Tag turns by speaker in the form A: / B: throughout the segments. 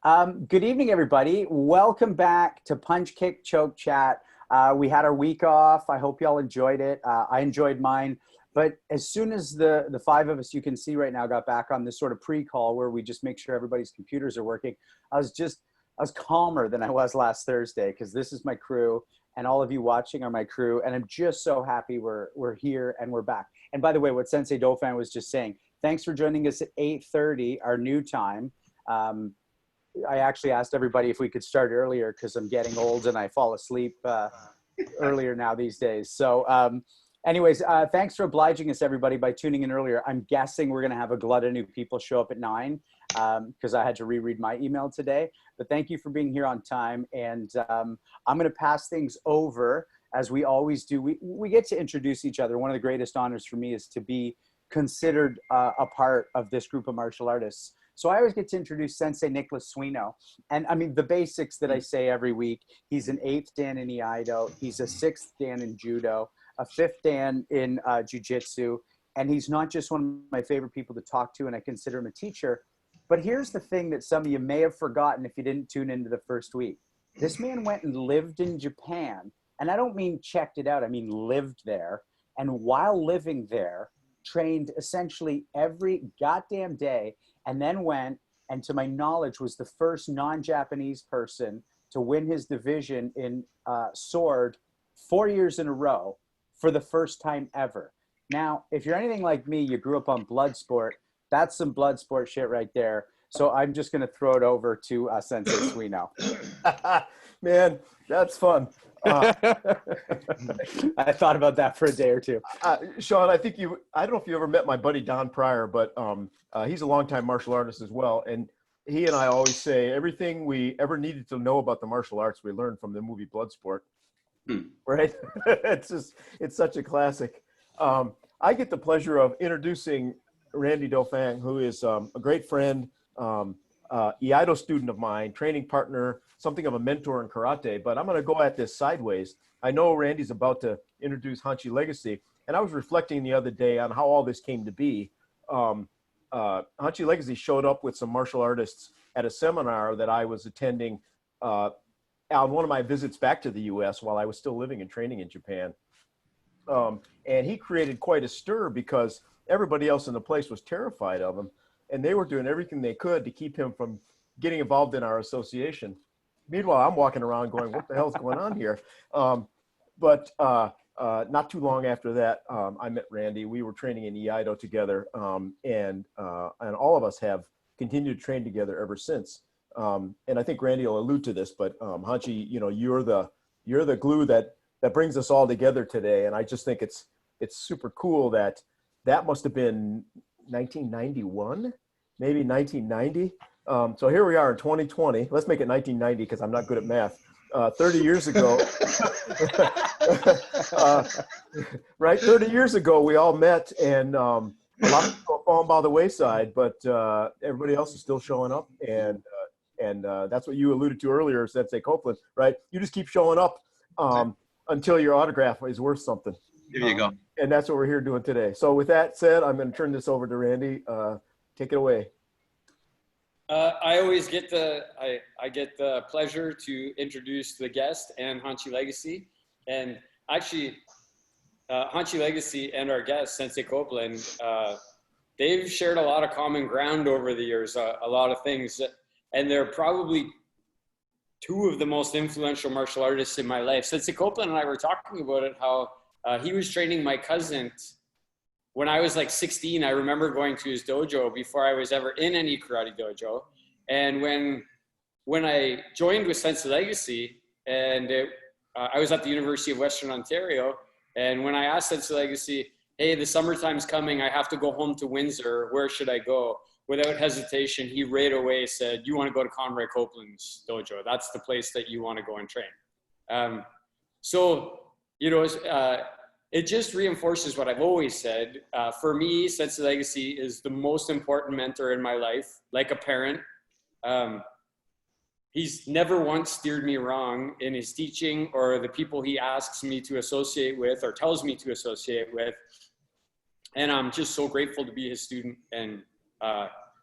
A: Good evening, everybody. Welcome back to Punch, Kick, Choke Chat. We had our week off. I hope y'all enjoyed it. I enjoyed mine. But as soon as the five of us you can see right now got back on this sort of pre-call where we just make sure everybody's computers are working, I was calmer than I was last Thursday because this is my crew and all of you watching are my crew. And I'm just so happy we're here and we're back. And by the way, what Sensei Dauphin was just saying, thanks for joining us at 8:30, our new time. I actually asked everybody if we could start earlier because I'm getting old and I fall asleep earlier now these days. So anyways, thanks for obliging us, everybody, by tuning in earlier. I'm guessing we're going to have a glut of new people show up at 9 because I had to reread my email today. But thank you for being here on time. And I'm going to pass things over as we always do. We get to introduce each other. One of the greatest honors for me is to be considered a part of this group of martial artists. So I always get to introduce Sensei Nicholas Suino. And I mean, the basics that I say every week, he's an 8th Dan in Iaido, he's a 6th Dan in Judo, a 5th Dan in Jiu-Jitsu, and he's not just one of my favorite people to talk to, and I consider him a teacher. But here's the thing that some of you may have forgotten if you didn't tune into the first week. This man went and lived in Japan, and I don't mean checked it out, I mean lived there, and while living there, trained essentially every goddamn day, and then went and, to my knowledge, was the first non-Japanese person to win his division in sword 4 years in a row for the first time ever. Now, if you're anything like me, you grew up on blood sport. That's some blood sport shit right there. So I'm just going to throw it over to Sensei Suino.
B: Man, that's fun.
A: I thought about that for a day or two.
B: Sean, I don't know if you ever met my buddy Don Pryor, but he's a longtime martial artist as well. And he and I always say everything we ever needed to know about the martial arts we learned from the movie Bloodsport. Right? It's such a classic. I get the pleasure of introducing Randy Dauphin, who is a great friend, Iaido student of mine, training partner, something of a mentor in karate, but I'm going to go at this sideways. I know Randy's about to introduce Hanchi Legacy, and I was reflecting the other day on how all this came to be. Hanchi Legacy showed up with some martial artists at a seminar that I was attending on one of my visits back to the U.S. while I was still living and training in Japan. And he created quite a stir because everybody else in the place was terrified of him, and they were doing everything they could to keep him from getting involved in our association. Meanwhile, I'm walking around going, what the hell's going on here? But not too long after that, I met Randy. We were training in Iaido together, and all of us have continued to train together ever since. And I think Randy will allude to this, but Hanchi, you're the glue that brings us all together today. And I just think it's super cool that must have been 1991, maybe 1990. So here we are in 2020. Let's make it 1990 because I'm not good at math. 30 years ago, right? 30 years ago, we all met, and a lot of people have fallen by the wayside, but everybody else is still showing up, and that's what you alluded to earlier, Sensei Copeland, right? You just keep showing up until your autograph is worth something.
C: There you go.
B: And that's what we're here doing today. So with that said, I'm going to turn this over to Randy. Take it away.
D: I always get I get the pleasure to introduce the guest and Hanchi Legacy. And actually, Hanchi Legacy and our guest, Sensei Copeland, they've shared a lot of common ground over the years, a lot of things. And they're probably two of the most influential martial artists in my life. Sensei Copeland and I were talking about it, how he was training my cousin when I was like 16. I remember going to his dojo before I was ever in any karate dojo. And when I joined with Sensei Legacy, and I was at the University of Western Ontario, and when I asked Sensei Legacy, hey, the summertime's coming, I have to go home to Windsor, where should I go? Without hesitation, he right away said, you want to go to Conroy Copeland's dojo. That's the place that you want to go and train. It just reinforces what I've always said. For me, Sensei Legacy is the most important mentor in my life, like a parent. He's never once steered me wrong in his teaching or the people he asks me to associate with or tells me to associate with. And I'm just so grateful to be his student and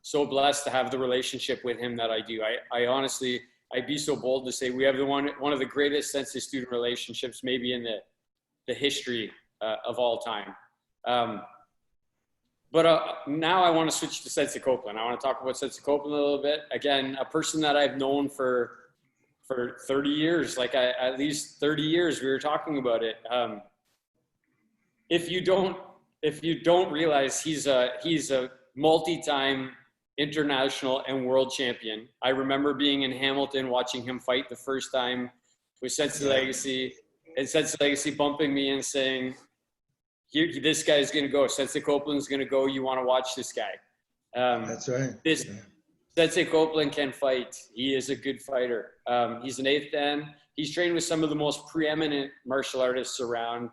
D: so blessed to have the relationship with him that I do. I honestly, I'd be so bold to say we have one of the greatest sensei-student relationships maybe in the history of all time. But now I want to switch to Sensei Copeland. I want to talk about Sensei Copeland a little bit. Again, a person that I've known for 30 years, like at least 30 years, we were talking about it. If you don't realize he's a multi-time international and world champion. I remember being in Hamilton watching him fight the first time with Sensei Legacy, and Sensei Legacy bumping me and saying, this guy's going to go. Sensei Copeland's going to go. You want to watch this guy.
C: That's right.
D: Sensei Copeland can fight. He is a good fighter. He's an 8th Dan. He's trained with some of the most preeminent martial artists around.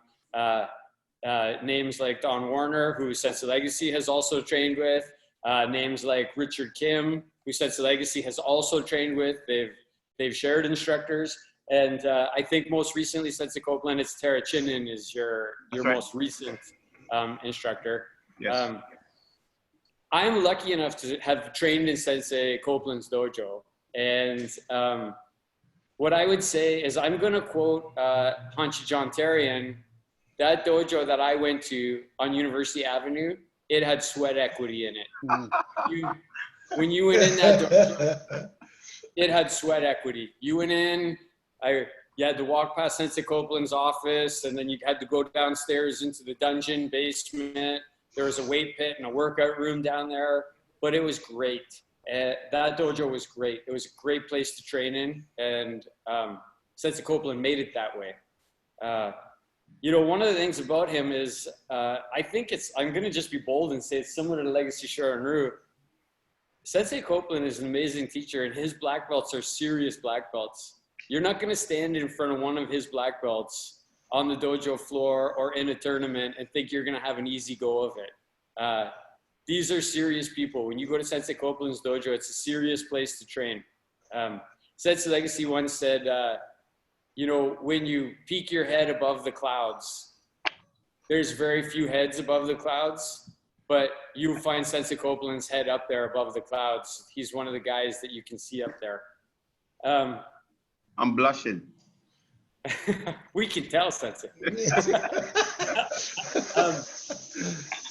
D: Names like Don Warner, who Sensei Legacy has also trained with. Names like Richard Kim, who Sensei Legacy has also trained with. They've shared instructors. And I think most recently, Sensei Copeland, it's Tara Chinen is your most recent instructor.
E: Yes.
D: I'm lucky enough to have trained in Sensei Copeland's dojo. And what I would say is I'm going to quote Hanshi John Tarian. That dojo that I went to on University Avenue, it had sweat equity in it. When you went in that dojo, it had sweat equity. You went in, you had to walk past Sensei Copeland's office, and then you had to go downstairs into the dungeon basement. There was a weight pit and a workout room down there, but it was great. That dojo was great. It was a great place to train in, and Sensei Copeland made it that way. One of the things about him is, I think I'm going to just be bold and say it's similar to Legacy Shorin-ryu. Sensei Copeland is an amazing teacher, and his black belts are serious black belts. You're not going to stand in front of one of his black belts on the dojo floor or in a tournament and think you're going to have an easy go of it. These are serious people. When you go to Sensei Copeland's dojo, it's a serious place to train. Sensei Legacy once said, when you peek your head above the clouds, there's very few heads above the clouds, but you find Sensei Copeland's head up there above the clouds. He's one of the guys that you can see up there.
E: I'm blushing.
D: We can tell, Sensei.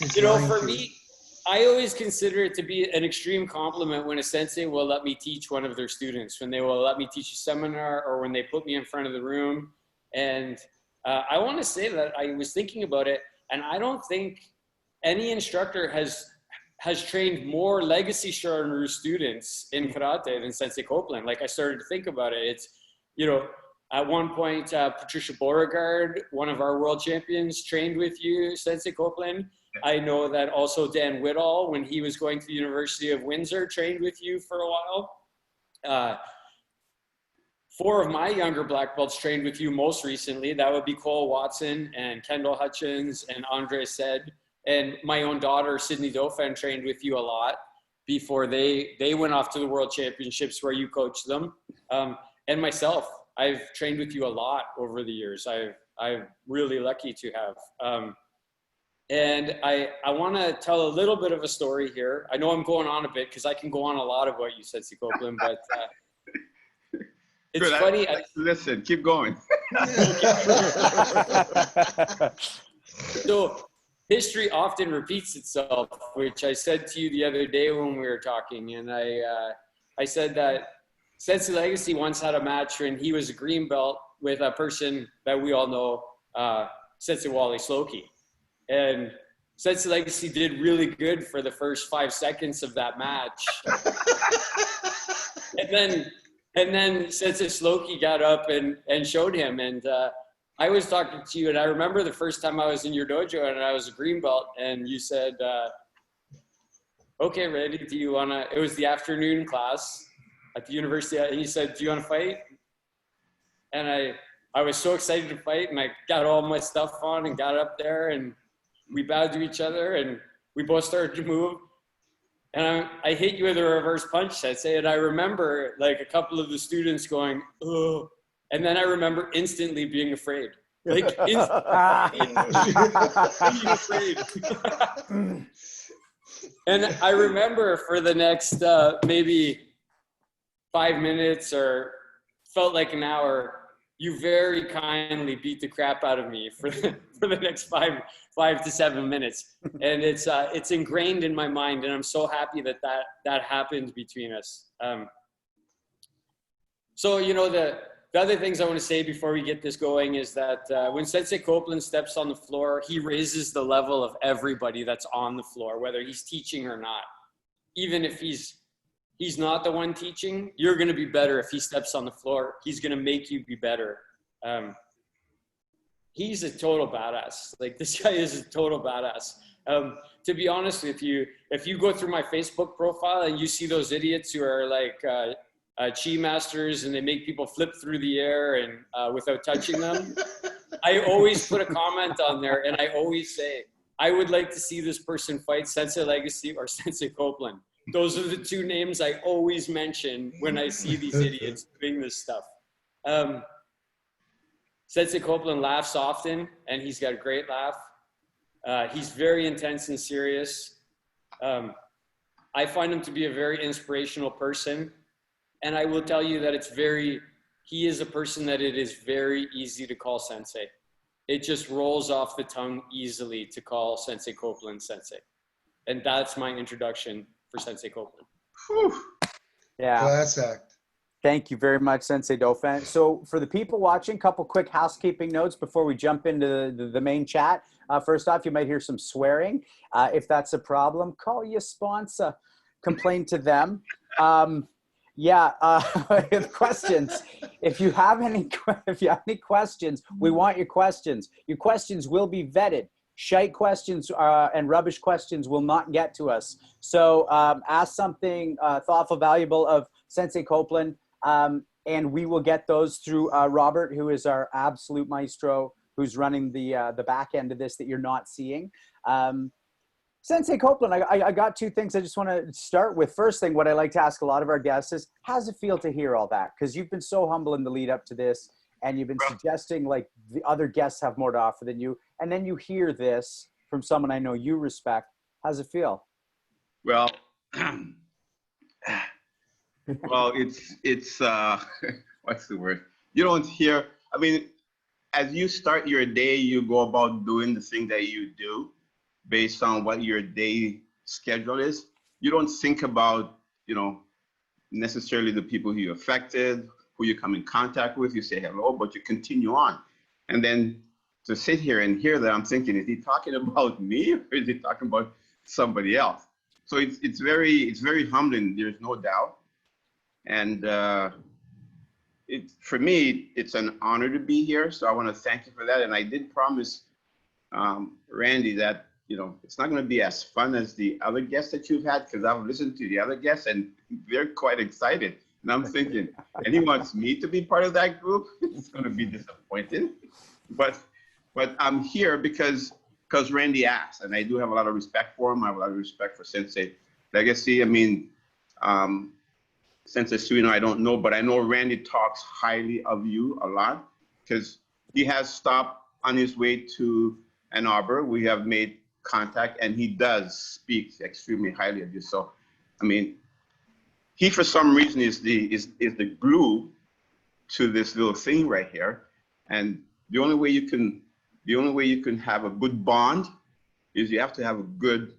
D: For me, I always consider it to be an extreme compliment when a sensei will let me teach one of their students, when they will let me teach a seminar, or when they put me in front of the room. And I want to say that I was thinking about it, and I don't think any instructor has trained more Legacy Shorin-ryu students in karate than Sensei Copeland. Like, I started to think about it. It's, at one point, Patricia Beauregard, one of our world champions, trained with you, Sensei Copeland. I know that also Dan Whittall, when he was going to the University of Windsor, trained with you for a while. 4 of my younger black belts trained with you most recently. That would be Cole Watson and Kendall Hutchins and Andre Said. And my own daughter, Sydney Dauphin, trained with you a lot before they went off to the World Championships where you coached them. And myself, I've trained with you a lot over the years. I'm really lucky to have. And I want to tell a little bit of a story here. I know I'm going on a bit because I can go on a lot of what you said, Sensei Copeland, but it's funny.
E: Listen, keep going.
D: So history often repeats itself, which I said to you the other day when we were talking. And I said that Sensei Legacy once had a match when he was a green belt with a person that we all know, Sensei Wally Slokey. And Sensei Legacy did really good for the first 5 seconds of that match. and then Sensei Slokey got up and showed him. And I was talking to you, and I remember the first time I was in your dojo and I was a green belt, and you said, okay, Randy, do you want to, it was the afternoon class at the university, and you said, do you want to fight? And I was so excited to fight, and I got all my stuff on and got up there, and we bowed to each other, and we both started to move. And I hit you with a reverse punch, Sensei, and I remember like a couple of the students going, oh, and then I remember instantly being afraid. Like, instantly being afraid. And I remember for the next maybe 5 minutes or felt like an hour, you very kindly beat the crap out of me for the next 5 to 7 minutes. And it's ingrained in my mind, and I'm so happy that happened between us. So, you know, the other things I want to say before we get this going is that when Sensei Copeland steps on the floor, he raises the level of everybody that's on the floor, whether he's teaching or not. Even if he's not the one teaching, you're going to be better if he steps on the floor. He's going to make you be better. He's a total badass. Like, this guy is a total badass. To be honest with you, if you go through my Facebook profile and you see those idiots who are like chi masters and they make people flip through the air and without touching them, I always put a comment on there, and I always say, I would like to see this person fight Sensei Legacy or Sensei Copeland. Those are the two names I always mention when I see these idiots doing this stuff. Sensei Copeland laughs often, and he's got a great laugh. He's very intense and serious. I find him to be a very inspirational person. And I will tell you that he is a person that it is very easy to call Sensei. It just rolls off the tongue easily to call Sensei Copeland Sensei. And that's my introduction for Sensei Copeland.
C: Whew.
A: Yeah.
C: Class act.
A: Thank you very much, Sensei Dauphin. So for the people watching, a couple quick housekeeping notes before we jump into the main chat. First off, you might hear some swearing. If that's a problem, call your sponsor. Complain to them. Questions. If you have any questions, we want your questions. Your questions will be vetted. Shite questions and rubbish questions will not get to us. So ask something thoughtful, valuable of Sensei Copeland, and we will get those through Robert, who is our absolute maestro, who's running the back end of this that you're not seeing. Sensei Copeland, I got two things I just want to start with. First thing, what I like to ask a lot of our guests is, how's it feel to hear all that? Because you've been so humble in the lead up to this, and you've been suggesting like the other guests have more to offer than you. And then you hear this from someone I know you respect. How's it feel?
E: Well, it's what's the word? You don't hear, I mean, as you start your day, you go about doing the thing that you do based on what your day schedule is. You don't think about, necessarily the people who you affected, who you come in contact with. You say hello, but you continue on. And then to sit here and hear that, I'm thinking, is he talking about me or is he talking about somebody else? So it's very humbling. There's no doubt. And for me, it's an honor to be here. So I want to thank you for that. And I did promise Randy that, it's not going to be as fun as the other guests that you've had, because I've listened to the other guests and they're quite excited. And I'm thinking, and he wants me to be part of that group. It's going to be disappointing. But I'm here because Randy asked, and I do have a lot of respect for him. I have a lot of respect for Sensei Legacy. I mean, Sensei Suino, I don't know, but I know Randy talks highly of you a lot, because he has stopped on his way to Ann Arbor. We have made contact, and he does speak extremely highly of you. So, I mean, he for some reason is the glue to this little thing right here. And the only way you can have a good bond is you have to have a good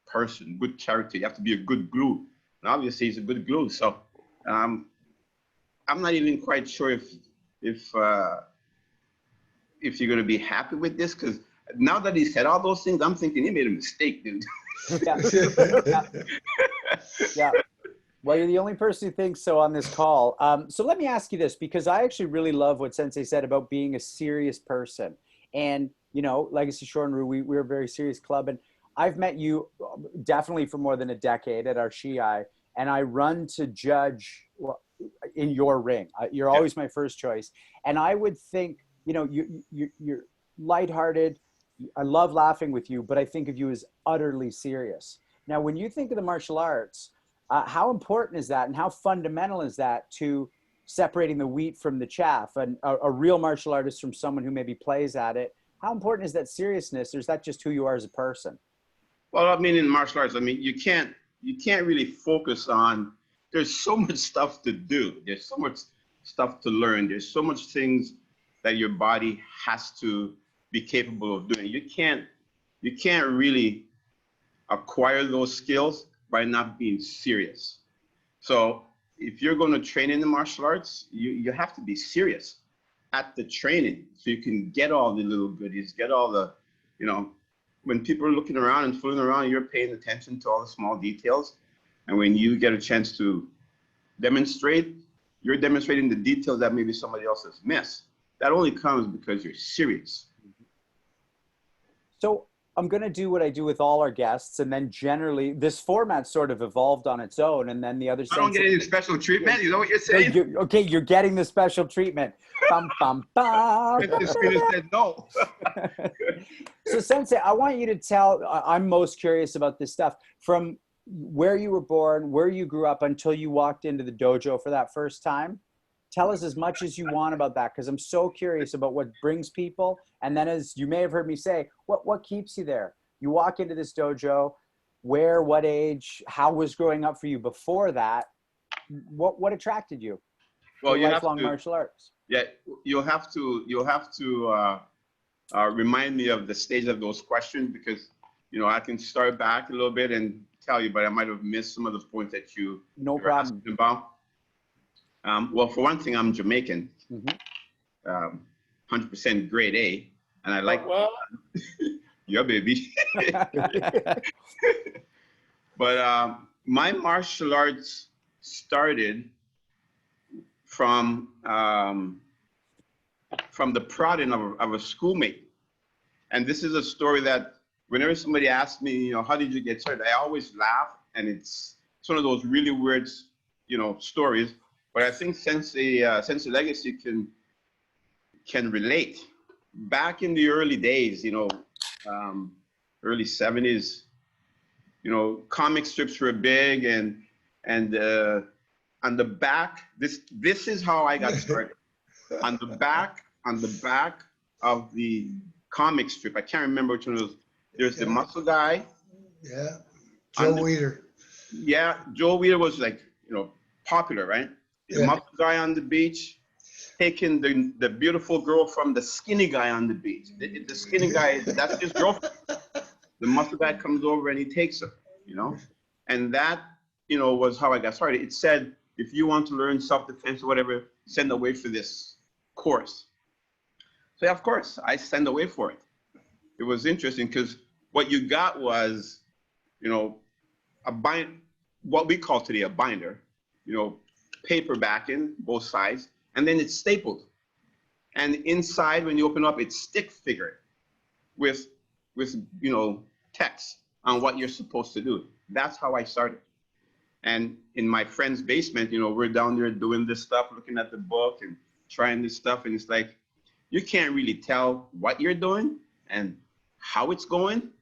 E: person, good character. You have to be a good glue. And obviously he's a good glue. So I'm not even quite sure if you're going to be happy with this, because now that he said all those things, I'm thinking he made a mistake, dude.
A: Yeah. Well, you're the only person who thinks so on this call. So let me ask you this, because I actually really love what Sensei said about being a serious person. And, Legacy Shorinru, we're a very serious club. And I've met you definitely for more than a decade at our Shiai, and I run to judge in your ring. You're always my first choice. And I would think, you're lighthearted. I love laughing with you, but I think of you as utterly serious. Now, when you think of the martial arts, how important is that, and how fundamental is that to separating the wheat from the chaff, and a real martial artist from someone who maybe plays at it? How important is that seriousness, or is that just who you are as a person?
E: Well, I mean, in martial arts, I mean, you can't really focus on. There's so much stuff to do. There's so much stuff to learn. There's so much things that your body has to be capable of doing. You can't really acquire those skills by not being serious. So if you're going to train in the martial arts, you have to be serious at the training so you can get all the little goodies, get all the, when people are looking around and fooling around, you're paying attention to all the small details. And when you get a chance to demonstrate, you're demonstrating the details that maybe somebody else has missed. That only comes because you're serious.
A: So I'm going to do what I do with all our guests. And then generally this format sort of evolved on its own. And then the other
E: I don't get any special treatment. You know what you're saying?
A: Okay, you're getting the special treatment. Bum, bum, bum.
E: The student said no.
A: So Sensei, I want you to tell, I'm most curious about this stuff, from where you were born, where you grew up until you walked into the dojo for that first time. Tell us as much as you want about that, because I'm so curious about what brings people. And then, as you may have heard me say, what keeps you there? You walk into this dojo, where, what age, how was growing up for you before that? What attracted you?
E: Well, you
A: lifelong
E: have to,
A: martial arts.
E: Yeah, you'll have to remind me of the stage of those questions, because I can start back a little bit and tell you, but I might have missed some of the points that you were asking about. Well, for one thing, I'm Jamaican, 100% grade A, and I like yeah, baby. But my martial arts started from the prodding of a schoolmate, and this is a story that whenever somebody asks me, how did you get started, I always laugh, and it's one of those really weird, stories. But I think Sensei Legacy can relate. Back in the early days, early 70s, comic strips were big, and on the back, this is how I got started. on the back of the comic strip, I can't remember which one it was. There's the muscle guy.
C: Yeah, Joe Weider.
E: Yeah, Joe Weider was popular, right? The muscle guy on the beach, taking the beautiful girl from the skinny guy on the beach. The skinny guy, that's his girlfriend. The muscle guy comes over and he takes her, And that, was how I got started. It said, if you want to learn self-defense or whatever, send away for this course. So yeah, of course, I send away for it. It was interesting because what you got was, what we call today a binder, paper backing, both sides, and then it's stapled. And inside, when you open up, it's stick figured with text on what you're supposed to do. That's how I started. And in my friend's basement, we're down there doing this stuff, looking at the book and trying this stuff. And it's like, you can't really tell what you're doing and how it's going,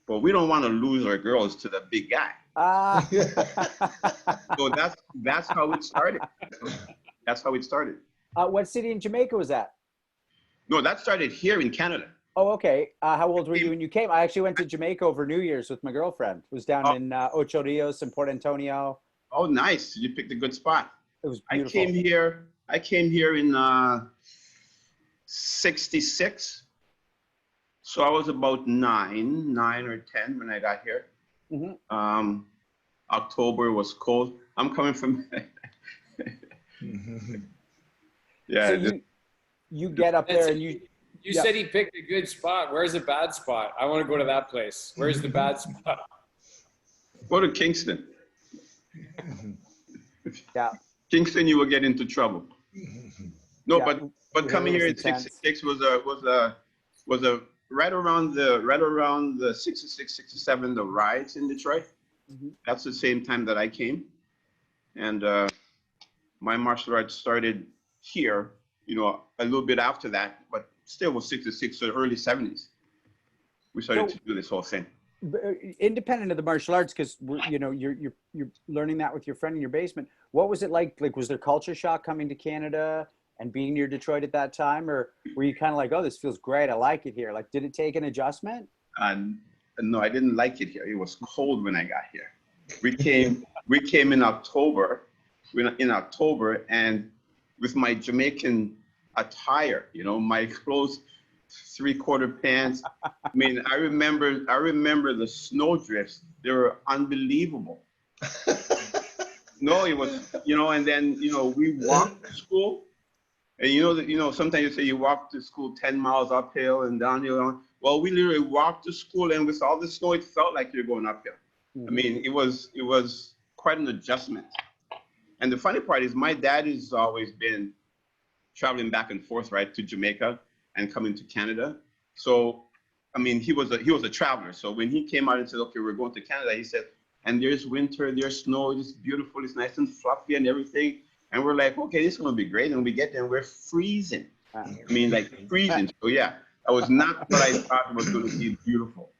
E: but we don't want to lose our girls to the big guy. So that's how it started. That's how it started.
A: What city in Jamaica was that?
E: No, that started here in Canada.
A: Oh, okay. How old were you when you came? I actually went to Jamaica over New Year's with my girlfriend. It was down in Ocho Rios and Port Antonio.
E: Oh, nice. You picked a good spot.
A: It was beautiful.
E: I came here in 66. So I was about 9 or 10 when I got here. Mm-hmm. October was cold. I'm coming from. Yeah.
A: So you get up there and you.
D: You said he picked a good spot. Where's the bad spot? I want to go to that place. Where's the bad spot?
E: Go to Kingston.
A: Yeah.
E: Kingston, you will get into trouble. No,
A: yeah.
E: but coming here in 66 was a right around the 66, 67, the riots in Detroit. Mm-hmm. That's the same time that I came, and my martial arts started here. A little bit after that, but still was 66 or early 70s. We started to do this whole thing.
A: Independent of the martial arts, because you're learning that with your friend in your basement. What was it like? Like, was there culture shock coming to Canada and being near Detroit at that time, or were you kind of like, oh, this feels great, I like it here? Like, did it take an adjustment?
E: no, I didn't like it here. It was cold when I got here. We came in October, and with my Jamaican attire, you know, my clothes, 3/4 pants. I mean, I remember the snowdrifts. They were unbelievable. No, it was, you know, and then, you know, we walked to school. And sometimes you say you walk to school 10 miles uphill and downhill. Well, we literally walked to school, and with all the snow, it felt like you're going uphill. I mean, it was quite an adjustment. And the funny part is my dad has always been traveling back and forth, right, to Jamaica and coming to Canada. So, I mean, he was a traveler. So when he came out and said, okay, we're going to Canada, he said, and there's winter, there's snow, it's beautiful, it's nice and fluffy and everything. And we're like, okay, this is going to be great. And we get there and we're freezing. I mean, like freezing. So yeah, that was not what I thought it was going to be beautiful.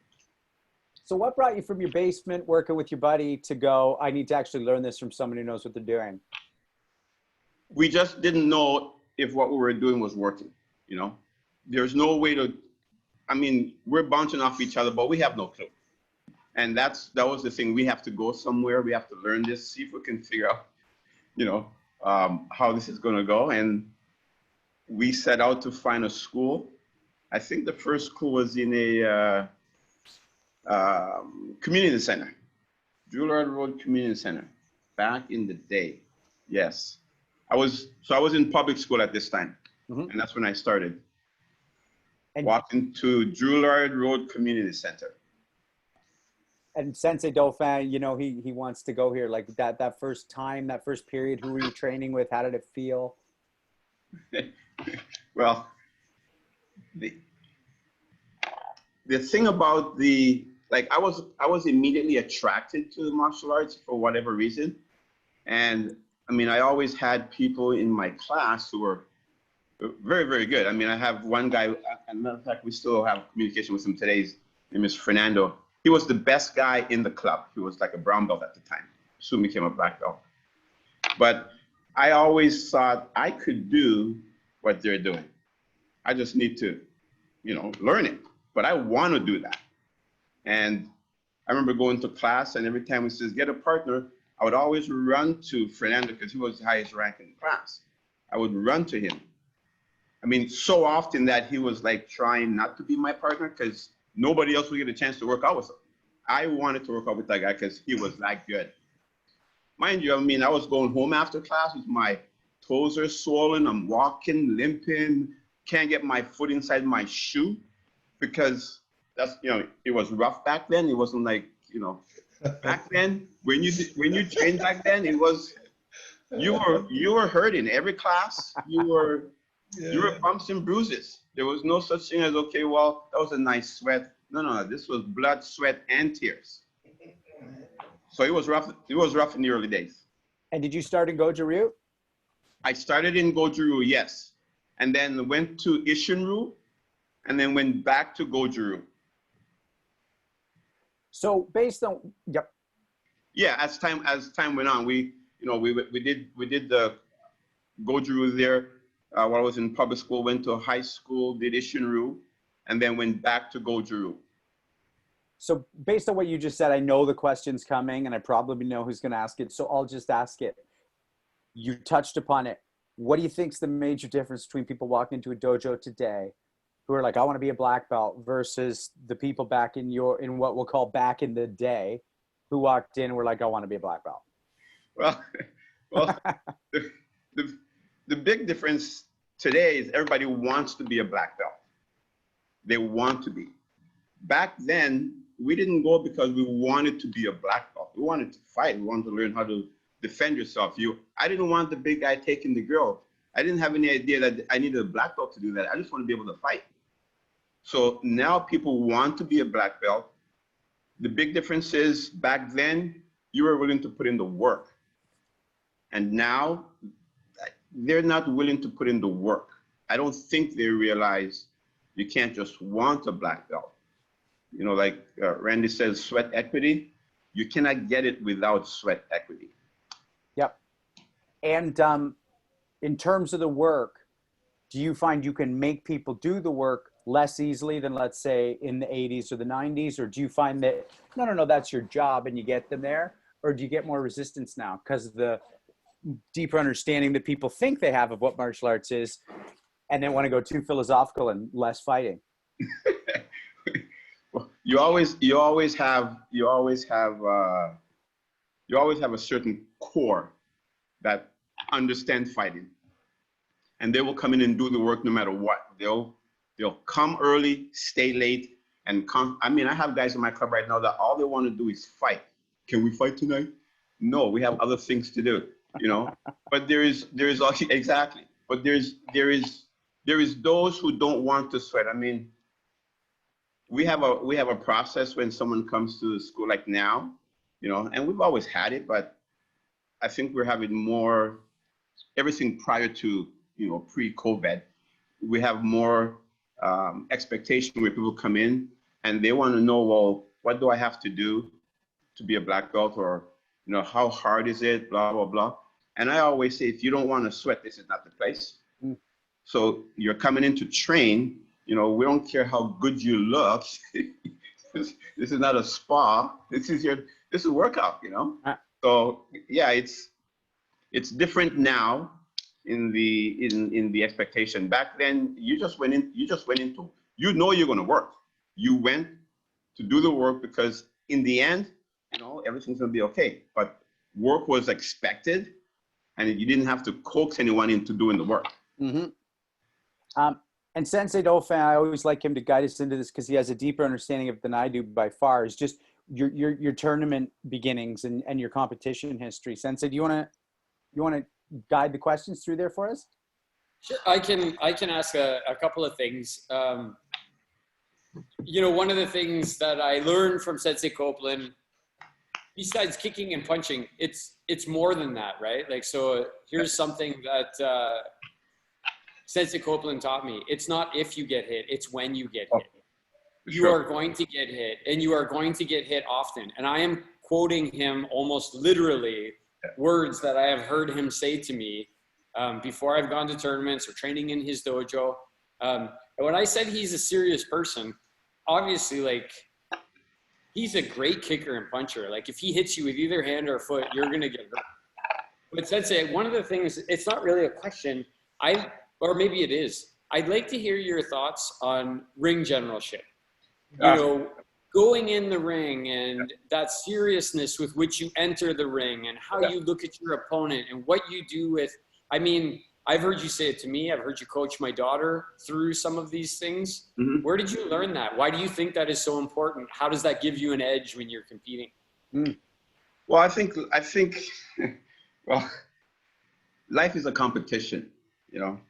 A: So what brought you from your basement working with your buddy to go, I need to actually learn this from someone who knows what they're doing?
E: We just didn't know if what we were doing was working, you know? There's no way to, I mean, we're bouncing off each other, but we have no clue. And that was the thing. We have to go somewhere. We have to learn this, see if we can figure out, you know, how this is going to go. And we set out to find a school. I think the first school was in a community center, Judo Road Community Center, back in the day. Yes. I was in public school at this time, and that's when I started. And walking to Judo Road Community Center.
A: And Sensei Dauphin, you know, he wants to go here. Like that first time, that first period, who were you training with? How did it feel?
E: Well, the thing about I was immediately attracted to the martial arts for whatever reason. And I mean, I always had people in my class who were very, very good. I mean, I have one guy, as a matter of fact, we still have communication with him today. His name is Fernando. He was the best guy in the club. He was like a brown belt at the time. Soon became a black belt. But I always thought I could do what they're doing. I just need to, you know, learn it. But I want to do that. And I remember going to class, and every time he says, get a partner, I would always run to Fernando because he was the highest rank in the class. I would run to him. I mean, so often that he was like trying not to be my partner because nobody else would get a chance to work out with him. I wanted to work out with that guy because he was that good. Mind you, I mean, I was going home after class with my toes are swollen. I'm walking, limping, can't get my foot inside my shoe because that's, you know, it was rough back then. It wasn't like, you know, back then when you trained back then, it was, you were hurting every class. You were bumps and bruises. There was no such thing as, okay, well, that was a nice sweat. No, this was blood, sweat, and tears. So it was rough. It was rough in the early days.
A: And did you start in Goju-Ryu?
E: I started in Goju-Ryu, yes. And then went to Isshin-Ryu, and then went back to Goju-Ryu.
A: So based on, yep.
E: Yeah, as time went on, we did the Goju-Ryu there while I was in public school, went to high school, did Isshin-Ryu, and then went back to Goju-Ryu.
A: So based on what you just said, I know the question's coming and I probably know who's going to ask it. So I'll just ask it. You touched upon it. What do you think is the major difference between people walking into a dojo today who are like, I want to be a black belt versus the people back in what we'll call back in the day who walked in and were like, I want to be a black belt?
E: Well, the big difference today is everybody wants to be a black belt. They want to be. Back then, we didn't go because we wanted to be a black belt. We wanted to fight. We wanted to learn how to defend yourself. I didn't want the big guy taking the girl. I didn't have any idea that I needed a black belt to do that. I just want to be able to fight. So now people want to be a black belt. The big difference is back then, you were willing to put in the work. And now, they're not willing to put in the work. I don't think they realize you can't just want a black belt. You know, like Randy says, sweat equity. You cannot get it without sweat equity.
A: Yep. And in terms of the work, do you find you can make people do the work less easily than, let's say, in the 80s or the 90s? Or do you find that, no, that's your job and you get them there? Or do you get more resistance now because of the deeper understanding that people think they have of what martial arts is, and they want to go too philosophical and less fighting?
E: Well, you always have a certain core that understand fighting, and they will come in and do the work no matter what. They'll come early, stay late, and come. I mean, I have guys in my club right now that all they want to do is fight. Can we fight tonight? No, we have other things to do, you know. But there is also, exactly. But there is those who don't want to sweat. I mean, we have a process when someone comes to the school like now, you know, and we've always had it, but I think we're having more, everything prior to, you know, pre-COVID, we have more expectation where people come in and they want to know, well, what do I have to do to be a black belt, or, you know, how hard is it, blah, blah, blah. And I always say, if you don't want to sweat, this is not the place. So you're coming in to train, you know, we don't care how good you look. This is not a spa. This is workout, you know? So yeah, it's different now in the expectation. Back then, you just went into, you know, you're going to work. You went to do the work because in the end, you know, everything's going to be okay. But work was expected, and you didn't have to coax anyone into doing the work.
A: Mm-hmm. And Sensei Dauphin, I always like him to guide us into this because he has a deeper understanding of it than I do by far, is just your tournament beginnings and your competition history. Sensei, do you want to guide the questions through there for us?
D: Sure. I can ask a couple of things. You know, one of the things that I learned from Sensei Copeland, besides kicking and punching, it's more than that, right? Like, so here's something that Sensei Copeland taught me. It's not if you get hit, it's when you get hit. You are going to get hit, and you are going to get hit often. And I am quoting him almost literally words that I have heard him say to me before I've gone to tournaments or training in his dojo. And when I said he's a serious person, obviously, like, he's a great kicker and puncher. Like, if he hits you with either hand or foot, you're going to get hurt. But Sensei, one of the things, it's not really a question. Or maybe it is. I'd like to hear your thoughts on ring generalship. You know, going in the ring and that seriousness with which you enter the ring and how you look at your opponent and what you do with, I mean, I've heard you say it to me. I've heard you coach my daughter through some of these things. Mm-hmm. Where did you learn that? Why do you think that is so important? How does that give you an edge when you're competing?
E: Well, I think, well, life is a competition, you know,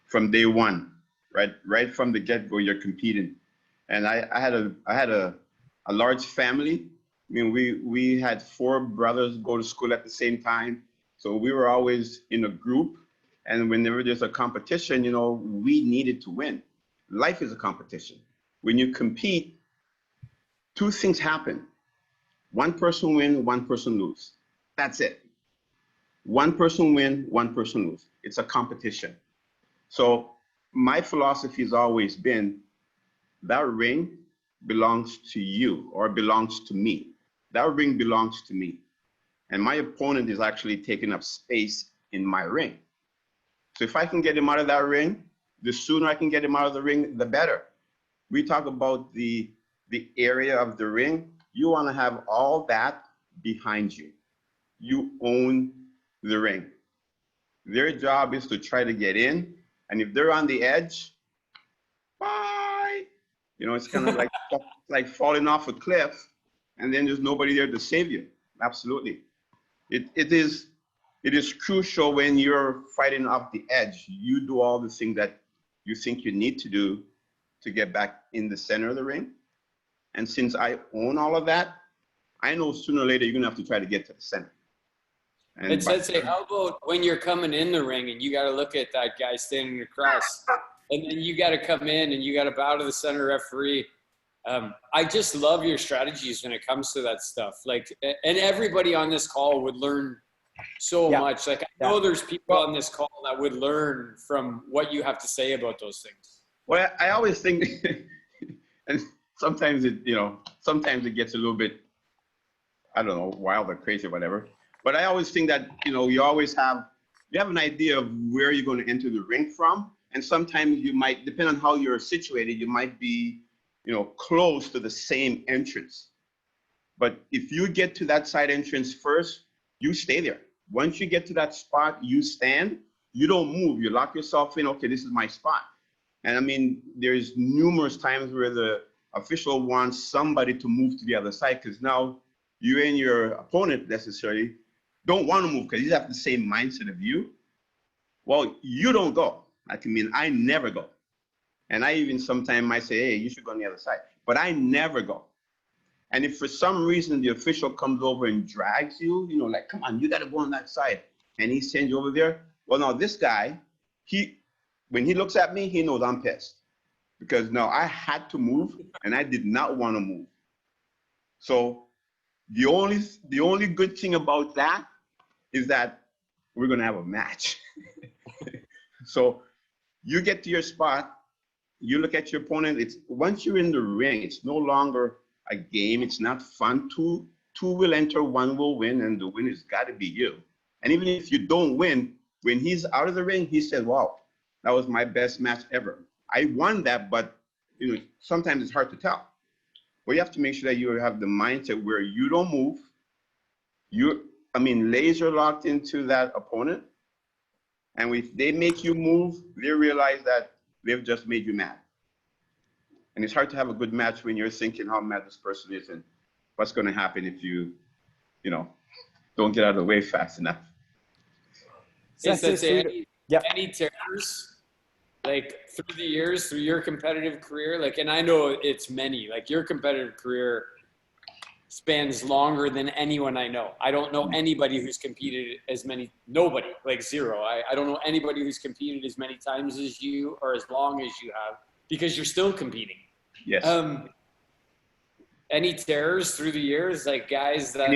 E: from day one, right from the get-go, you're competing. And I had a large family. I mean, we had 4 brothers go to school at the same time. So we were always in a group. And whenever there's a competition, you know, we needed to win. Life is a competition. When you compete, 2 things happen. One person win, one person lose. That's it. One person win, one person lose. It's a competition. So my philosophy has always been that ring belongs to you or belongs to me. That ring belongs to me. And my opponent is actually taking up space in my ring. So if I can get him out of that ring, the sooner I can get him out of the ring, the better. We talk about the area of the ring. You want to have all that behind you. You own the ring. Their job is to try to get in. And if they're on the edge, bye. You know, it's kind of like falling off a cliff, and then there's nobody there to save you. Absolutely. It is crucial when you're fighting off the edge. You do all the things that you think you need to do to get back in the center of the ring. And since I own all of that, I know sooner or later you're going to have to try to get to the center.
D: And Sensei, how about when you're coming in the ring and you got to look at that guy standing across, and then you got to come in and you got to bow to the center referee? I just love your strategies when it comes to that stuff. Like, and everybody on this call would learn so much. Like, I know there's people on this call that would learn from what you have to say about those things.
E: Well, I always think, and sometimes sometimes it gets a little bit, I don't know, wild or crazy or whatever. But I always think that, you have an idea of where you're going to enter the ring from. And sometimes you might, depending on how you're situated, you might be, close to the same entrance. But if you get to that side entrance first, you stay there. Once you get to that spot, you stand, you don't move, you lock yourself in, okay, this is my spot. And I mean, there's numerous times where the official wants somebody to move to the other side because now you and your opponent necessarily don't want to move because you have the same mindset of you. Well, you don't go. I never go. And I even sometimes might say, hey, you should go on the other side. But I never go. And if for some reason the official comes over and drags you, like, come on, you got to go on that side. And he sends you over there. Well, now this guy, when he looks at me, he knows I'm pissed. Because now I had to move and I did not want to move. So the only good thing about that is that we're going to have a match. So you get to your spot, you look at your opponent. Once you're in the ring, it's no longer a game. It's not fun. Two will enter, one will win, and the winner's got to be you. And even if you don't win, when he's out of the ring, he says, wow, that was my best match ever. I won that, but sometimes it's hard to tell. But you have to make sure that you have the mindset where you don't move. Laser locked into that opponent. And if they make you move, they realize that they've just made you mad. And it's hard to have a good match when you're thinking how mad this person is and what's going to happen if you don't get out of the way fast enough.
D: Any terrors, like through the years, through your competitive career, and I know it's many, your competitive career spans longer than anyone I know. I don't know anybody who's competed nobody, zero. I don't know anybody who's competed as many times as you or as long as you have, because you're still competing.
E: Yes.
D: Any terrors through the years, guys that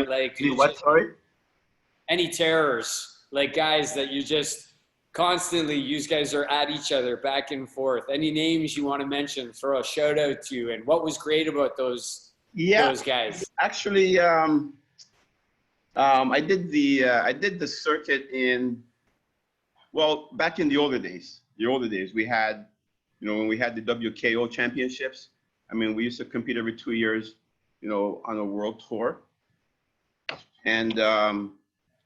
D: any terrors, guys that you just constantly, you guys are at each other back and forth. Any names you want to mention, throw a shout out to, and what was great about those guys?
E: Actually, I did the circuit back in the older days. We had, when we had the WKO championships. We used to compete every 2 years, on a world tour. And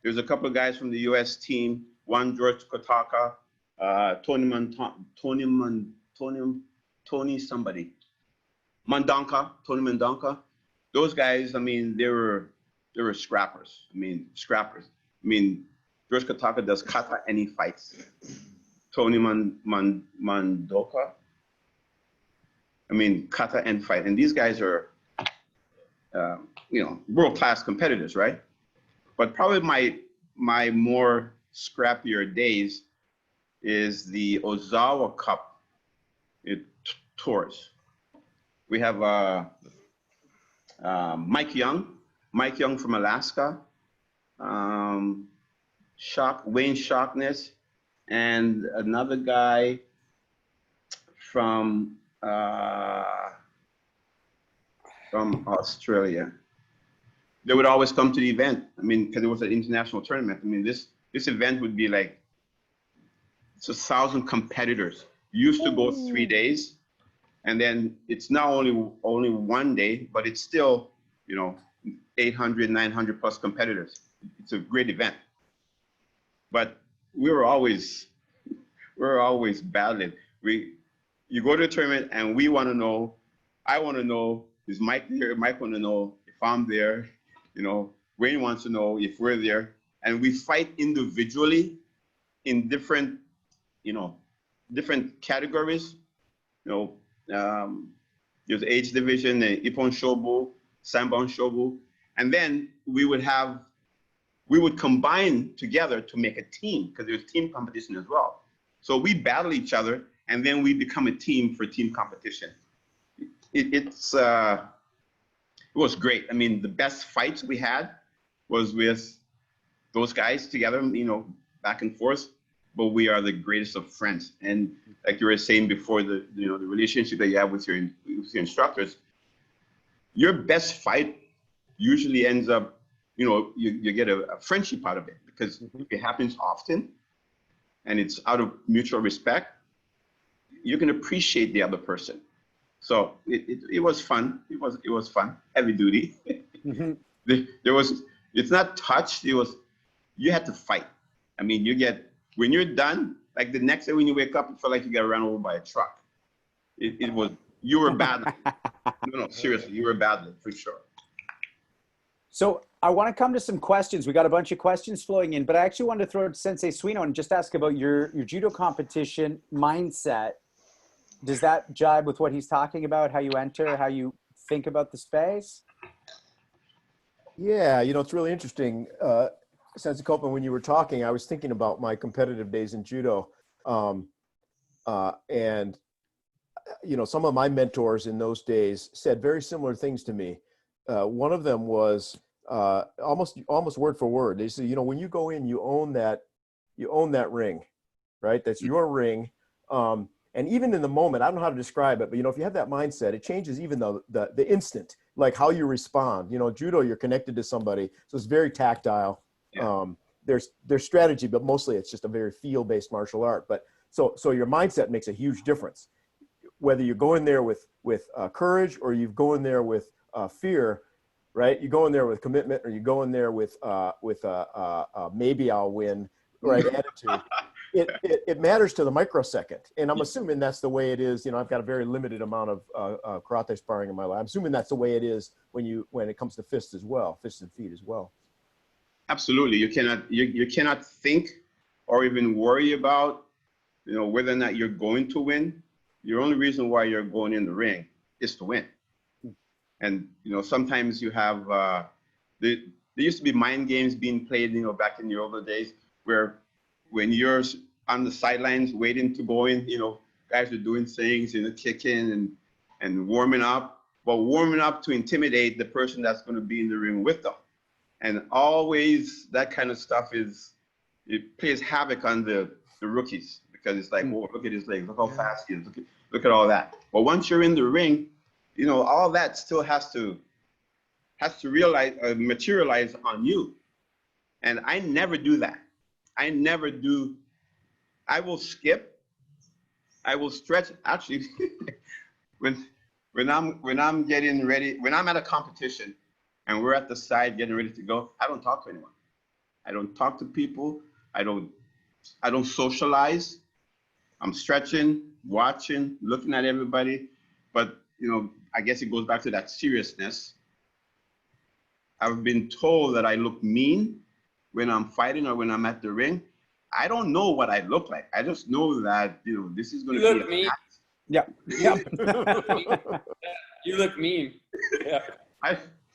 E: there's a couple of guys from the U.S. team. One, George Kotaka, Tony Mandonka. Those guys, they were scrappers. George Kotaka does kata and he fights. Tony Mandoka, kata and fight. And these guys are, world-class competitors, right? But probably my more scrappier days is the Ozawa Cup tours. We have Mike Young from Alaska, Wayne Shockness, and another guy from Australia. They would always come to the event. Because it was an international tournament. This event would be it's 1,000 competitors. We used to go 3 days, and then it's now only 1 day, but it's still 800, 900 plus competitors. It's a great event. But we were always battling. You go to a tournament and we want to know. I want to know, is Mike there? Mike want to know if I'm there. Wayne wants to know if we're there. And we fight individually in different categories. There's age division, Ippon Shobu, Sanbon Shobu. And then we would combine together to make a team, because there's team competition as well. So we battle each other, and then we become a team for team competition. It was great. The best fights we had was with those guys together, back and forth. but we are the greatest of friends. And like you were saying before, the relationship that you have with your instructors, your best fight usually ends up, you get a friendship out of it, because if it happens often and it's out of mutual respect, you can appreciate the other person. So it was fun. It was fun. Heavy duty. It's not touched. You had to fight. I mean, when you're done, like the next day when you wake up, it felt like you got run over by a truck. You were battling. No, seriously, you were battling for sure.
A: So I want to come to some questions. We got a bunch of questions flowing in, but I actually wanted to throw it to Sensei Suino and just ask about your judo competition mindset. Does that jibe with what he's talking about? How you enter, how you think about the space?
B: Yeah, it's really interesting. Sensei Copeland, when you were talking, I was thinking about my competitive days in judo. And some of my mentors in those days said very similar things to me. One of them was almost word for word. They said, when you go in, you own that ring, right? That's your ring. And even in the moment, I don't know how to describe it, but if you have that mindset, it changes even the instant, like how you respond. Judo, you're connected to somebody, so it's very tactile.
E: Yeah.
B: There's strategy, but mostly it's just a very feel-based martial art. But so your mindset makes a huge difference. Whether you go in there with courage, or you go in there with fear, right? You go in there with commitment, or you go in there with maybe I'll win, right? Attitude. It matters to the microsecond, and I'm assuming that's the way it is. I've got a very limited amount of karate sparring in my life. I'm assuming that's the way it is when it comes to fists and feet as well.
E: Absolutely, you cannot think or even worry about whether or not you're going to win. Your only reason why you're going in the ring is to win. And sometimes you have there used to be mind games being played back in the older days, where when you're on the sidelines waiting to go in, guys are doing things, kicking and warming up, but warming up to intimidate the person that's going to be in the ring with them. And always that kind of stuff it plays havoc on the rookies, because it's like, oh, look at his legs, look how fast he is, look at all that. But once you're in the ring, all that still has to materialize on you. And I never do that. I never do. I will skip. I will stretch. Actually, when I'm getting ready, when I'm at a competition and we're at the side getting ready to go, I don't talk to anyone. I don't talk to people. I don't socialize. I'm stretching, watching, looking at everybody. But I guess it goes back to that seriousness. I've been told that I look mean when I'm fighting or when I'm at the ring. I don't know what I look like. I just know that this is going to be.
D: You look mean.
A: Yeah.
D: You look mean. Yeah.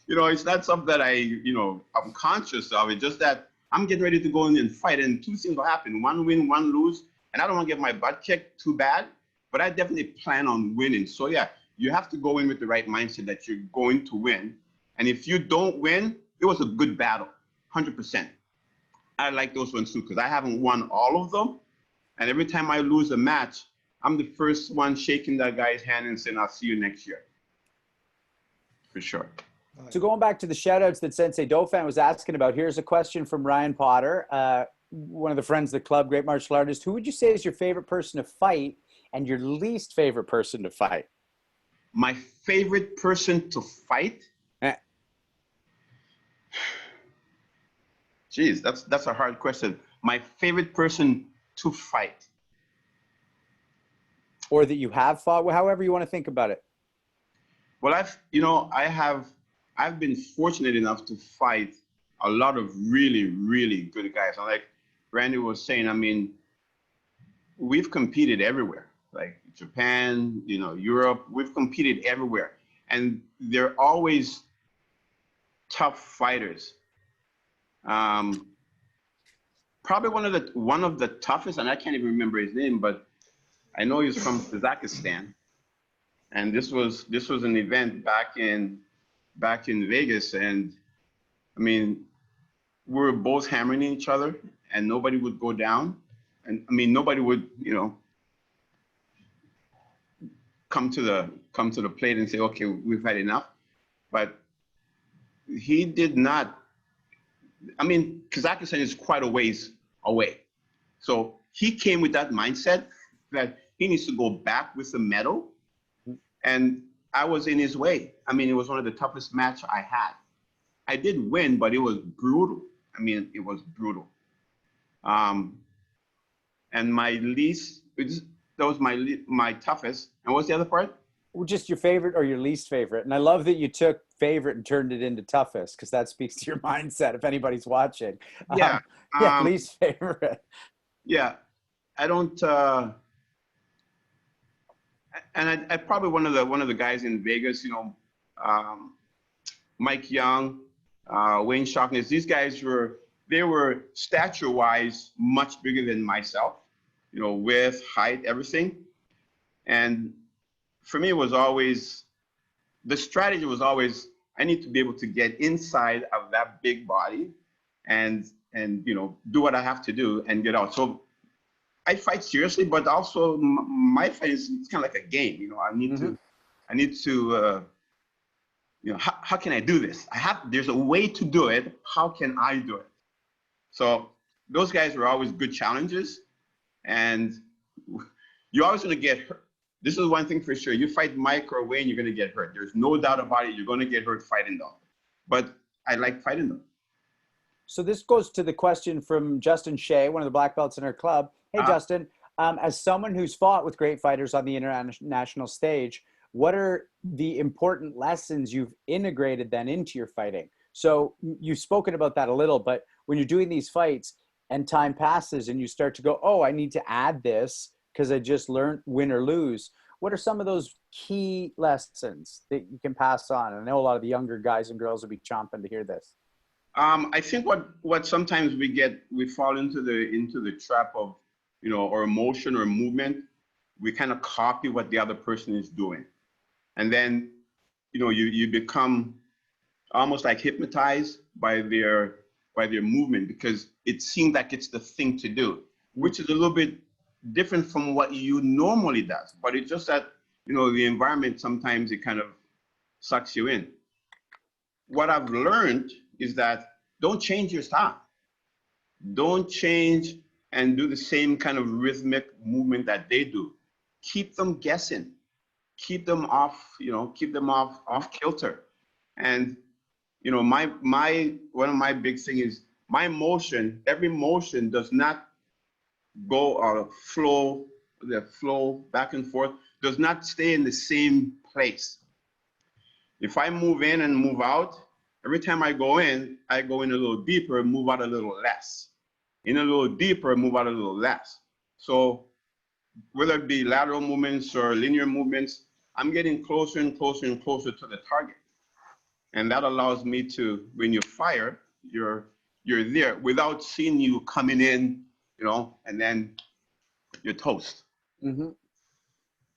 E: It's not something that I'm conscious of. It's just that I'm getting ready to go in and fight, and two things will happen: one win, one lose. And I don't want to get my butt kicked too bad, but I definitely plan on winning. So yeah, you have to go in with the right mindset that you're going to win. And if you don't win, it was a good battle, 100%. I like those ones too, because I haven't won all of them. And every time I lose a match, I'm the first one shaking that guy's hand and saying, I'll see you next year. For sure.
A: So going back to the shout outs that Sensei Dauphin was asking about, here's a question from Ryan Potter, one of the friends of the club, great martial artist. Who would you say is your favorite person to fight and your least favorite person to fight?
E: My favorite person to fight? Geez, that's a hard question. My favorite person to fight.
A: Or that you have fought, however you want to think about it.
E: Well, I've been fortunate enough to fight a lot of really, really good guys. And like Randy was saying, I mean, we've competed everywhere, like Japan, Europe, we've competed everywhere. And they're always tough fighters. Probably one of the toughest, and I can't even remember his name, but I know he's from Kazakhstan. And this was an event back in Vegas, and I mean, we were both hammering each other, and nobody would go down. And I mean, nobody would, come to the plate and say, okay, we've had enough. But he did not. I mean, Kazakhstan is quite a ways away. So he came with that mindset that he needs to go back with the medal. And I was in his way. I mean, it was one of the toughest match I had. I did win, but it was brutal. I mean, it was brutal. And my least, that was my toughest. And what's the other part?
A: Well, just your favorite or your least favorite. And I love that you took favorite and turned it into toughest, because that speaks to your mindset if anybody's watching.
E: Yeah.
A: Least favorite.
E: Yeah. I don't, and I probably one of the guys in Vegas, Mike Young, Wayne Shockness, these guys were stature-wise much bigger than myself, width, height, everything. And for me, it was always, the strategy was always, I need to be able to get inside of that big body and do what I have to do and get out. So I fight seriously, but also my fight is kind of like a game. I need to, how can I do this? There's a way to do it. How can I do it? So those guys were always good challenges, and you're always going to get hurt. This is one thing for sure. You fight Mike or Wayne, you're going to get hurt. There's no doubt about it. You're going to get hurt fighting them. But I like fighting them. So
A: this goes to the question from Justin Shea, one of the black belts in our club. Hey, Justin, as someone who's fought with great fighters on the international stage, what are the important lessons you've integrated then into your fighting? So you've spoken about that a little, but when you're doing these fights and time passes and you start to go, oh, I need to add this because I just learned win or lose. What are some of those key lessons that you can pass on? I know a lot of the younger guys and girls will be chomping to hear this.
E: I think what sometimes we fall into the trap of, or emotion or movement. We kind of copy what the other person is doing. And then, you become almost like hypnotized by their movement because it seems like it's the thing to do, which is a little bit different from what you normally does. But it's just that, the environment, sometimes it kind of sucks you in. What I've learned is that don't change your style. Don't change and do the same kind of rhythmic movement that they do. Keep them guessing. Keep them off, off kilter. And, one of my big thing is my motion, every motion does not go the flow back and forth, does not stay in the same place. If I move in and move out, every time I go in a little deeper, move out a little less. In a little deeper, move out a little less. So whether it be lateral movements or linear movements, I'm getting closer and closer and closer to the target. And that allows me to, when you fire, you're there without seeing you coming in, and then you're toast.
A: Mm-hmm.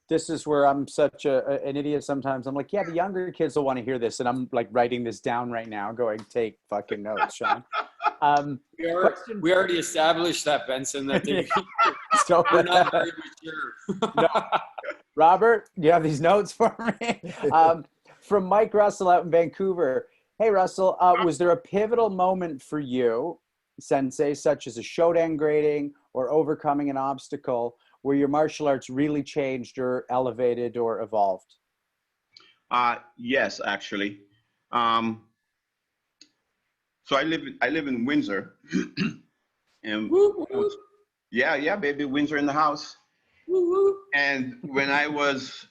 A: This is where I'm such an idiot sometimes. I'm like, yeah, the younger kids will want to hear this. And I'm like writing this down right now, going, take fucking notes, Sean.
D: We already established that, Benson, that we're not very mature.
A: No. Robert, do you have these notes for me? From Mike Russell out in Vancouver. Hey, Russell, was there a pivotal moment for you, Sensei, such as a Shodan grading or overcoming an obstacle, where your martial arts really changed or elevated or evolved?
E: Yes, actually. So I live in Windsor, and yeah, baby, Windsor in the house. And when I was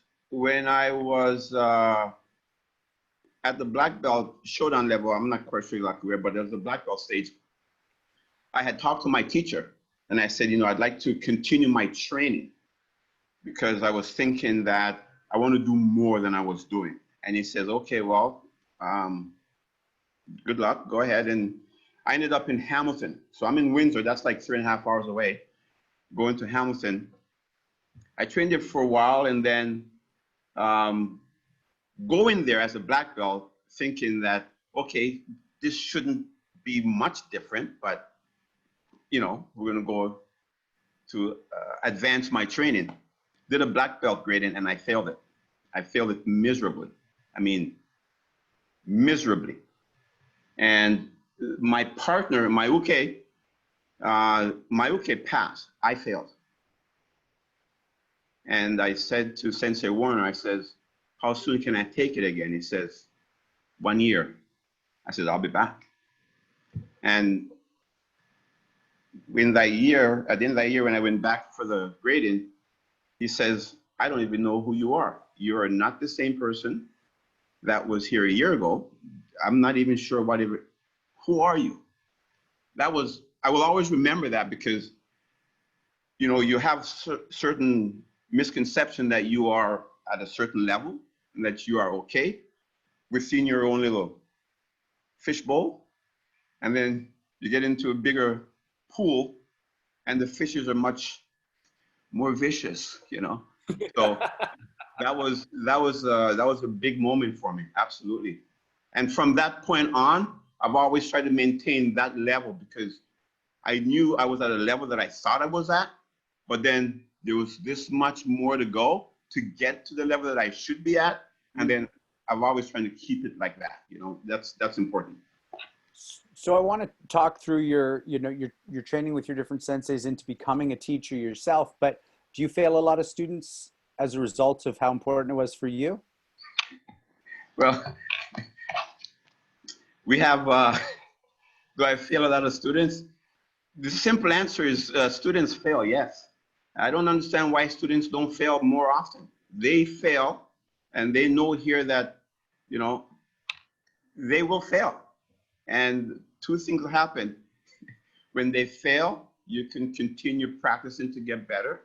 E: at the black belt Shodan level, I'm not quite sure exactly where, but there was a black belt stage. I had talked to my teacher. And I said, I'd like to continue my training because I was thinking that I want to do more than I was doing. And he says, okay, well, good luck, go ahead. And I ended up in Hamilton. So I'm in Windsor, that's like 3.5 hours away, going to Hamilton. I trained there for a while and then going there as a black belt, thinking that, okay, this shouldn't be much different, but we're going to go advance my training. Did a black belt grading and I failed it. I failed it miserably. I mean, miserably. And my partner, my uke passed. I failed. And I said to Sensei Warner, I says, how soon can I take it again? He says, 1 year. I said, I'll be back. And in that year, at the end of that year, when I went back for the grading, he says, I don't even know who you are. You are not the same person that was here a year ago. I'm not even sure who are you? I will always remember that because, you know, you have certain misconception that you are at a certain level and that you are okay within your own little fishbowl. And then you get into a bigger pool and the fishes are much more vicious, you know? So that was a big moment for me. Absolutely. And from that point on, I've always tried to maintain that level because I knew I was at a level that I thought I was at, but then there was this much more to go to get to the level that I should be at. And then I've always tried to keep it like that. You know, that's important.
A: So I want to talk through your training with your different senseis into becoming a teacher yourself, but do you fail a lot of students as a result of how important it was for you?
E: Well, we have, do I fail a lot of students? The simple answer is students fail, yes. I don't understand why students don't fail more often. They fail and they know here that, you know, they will fail. And two things will happen. When they fail, you can continue practicing to get better.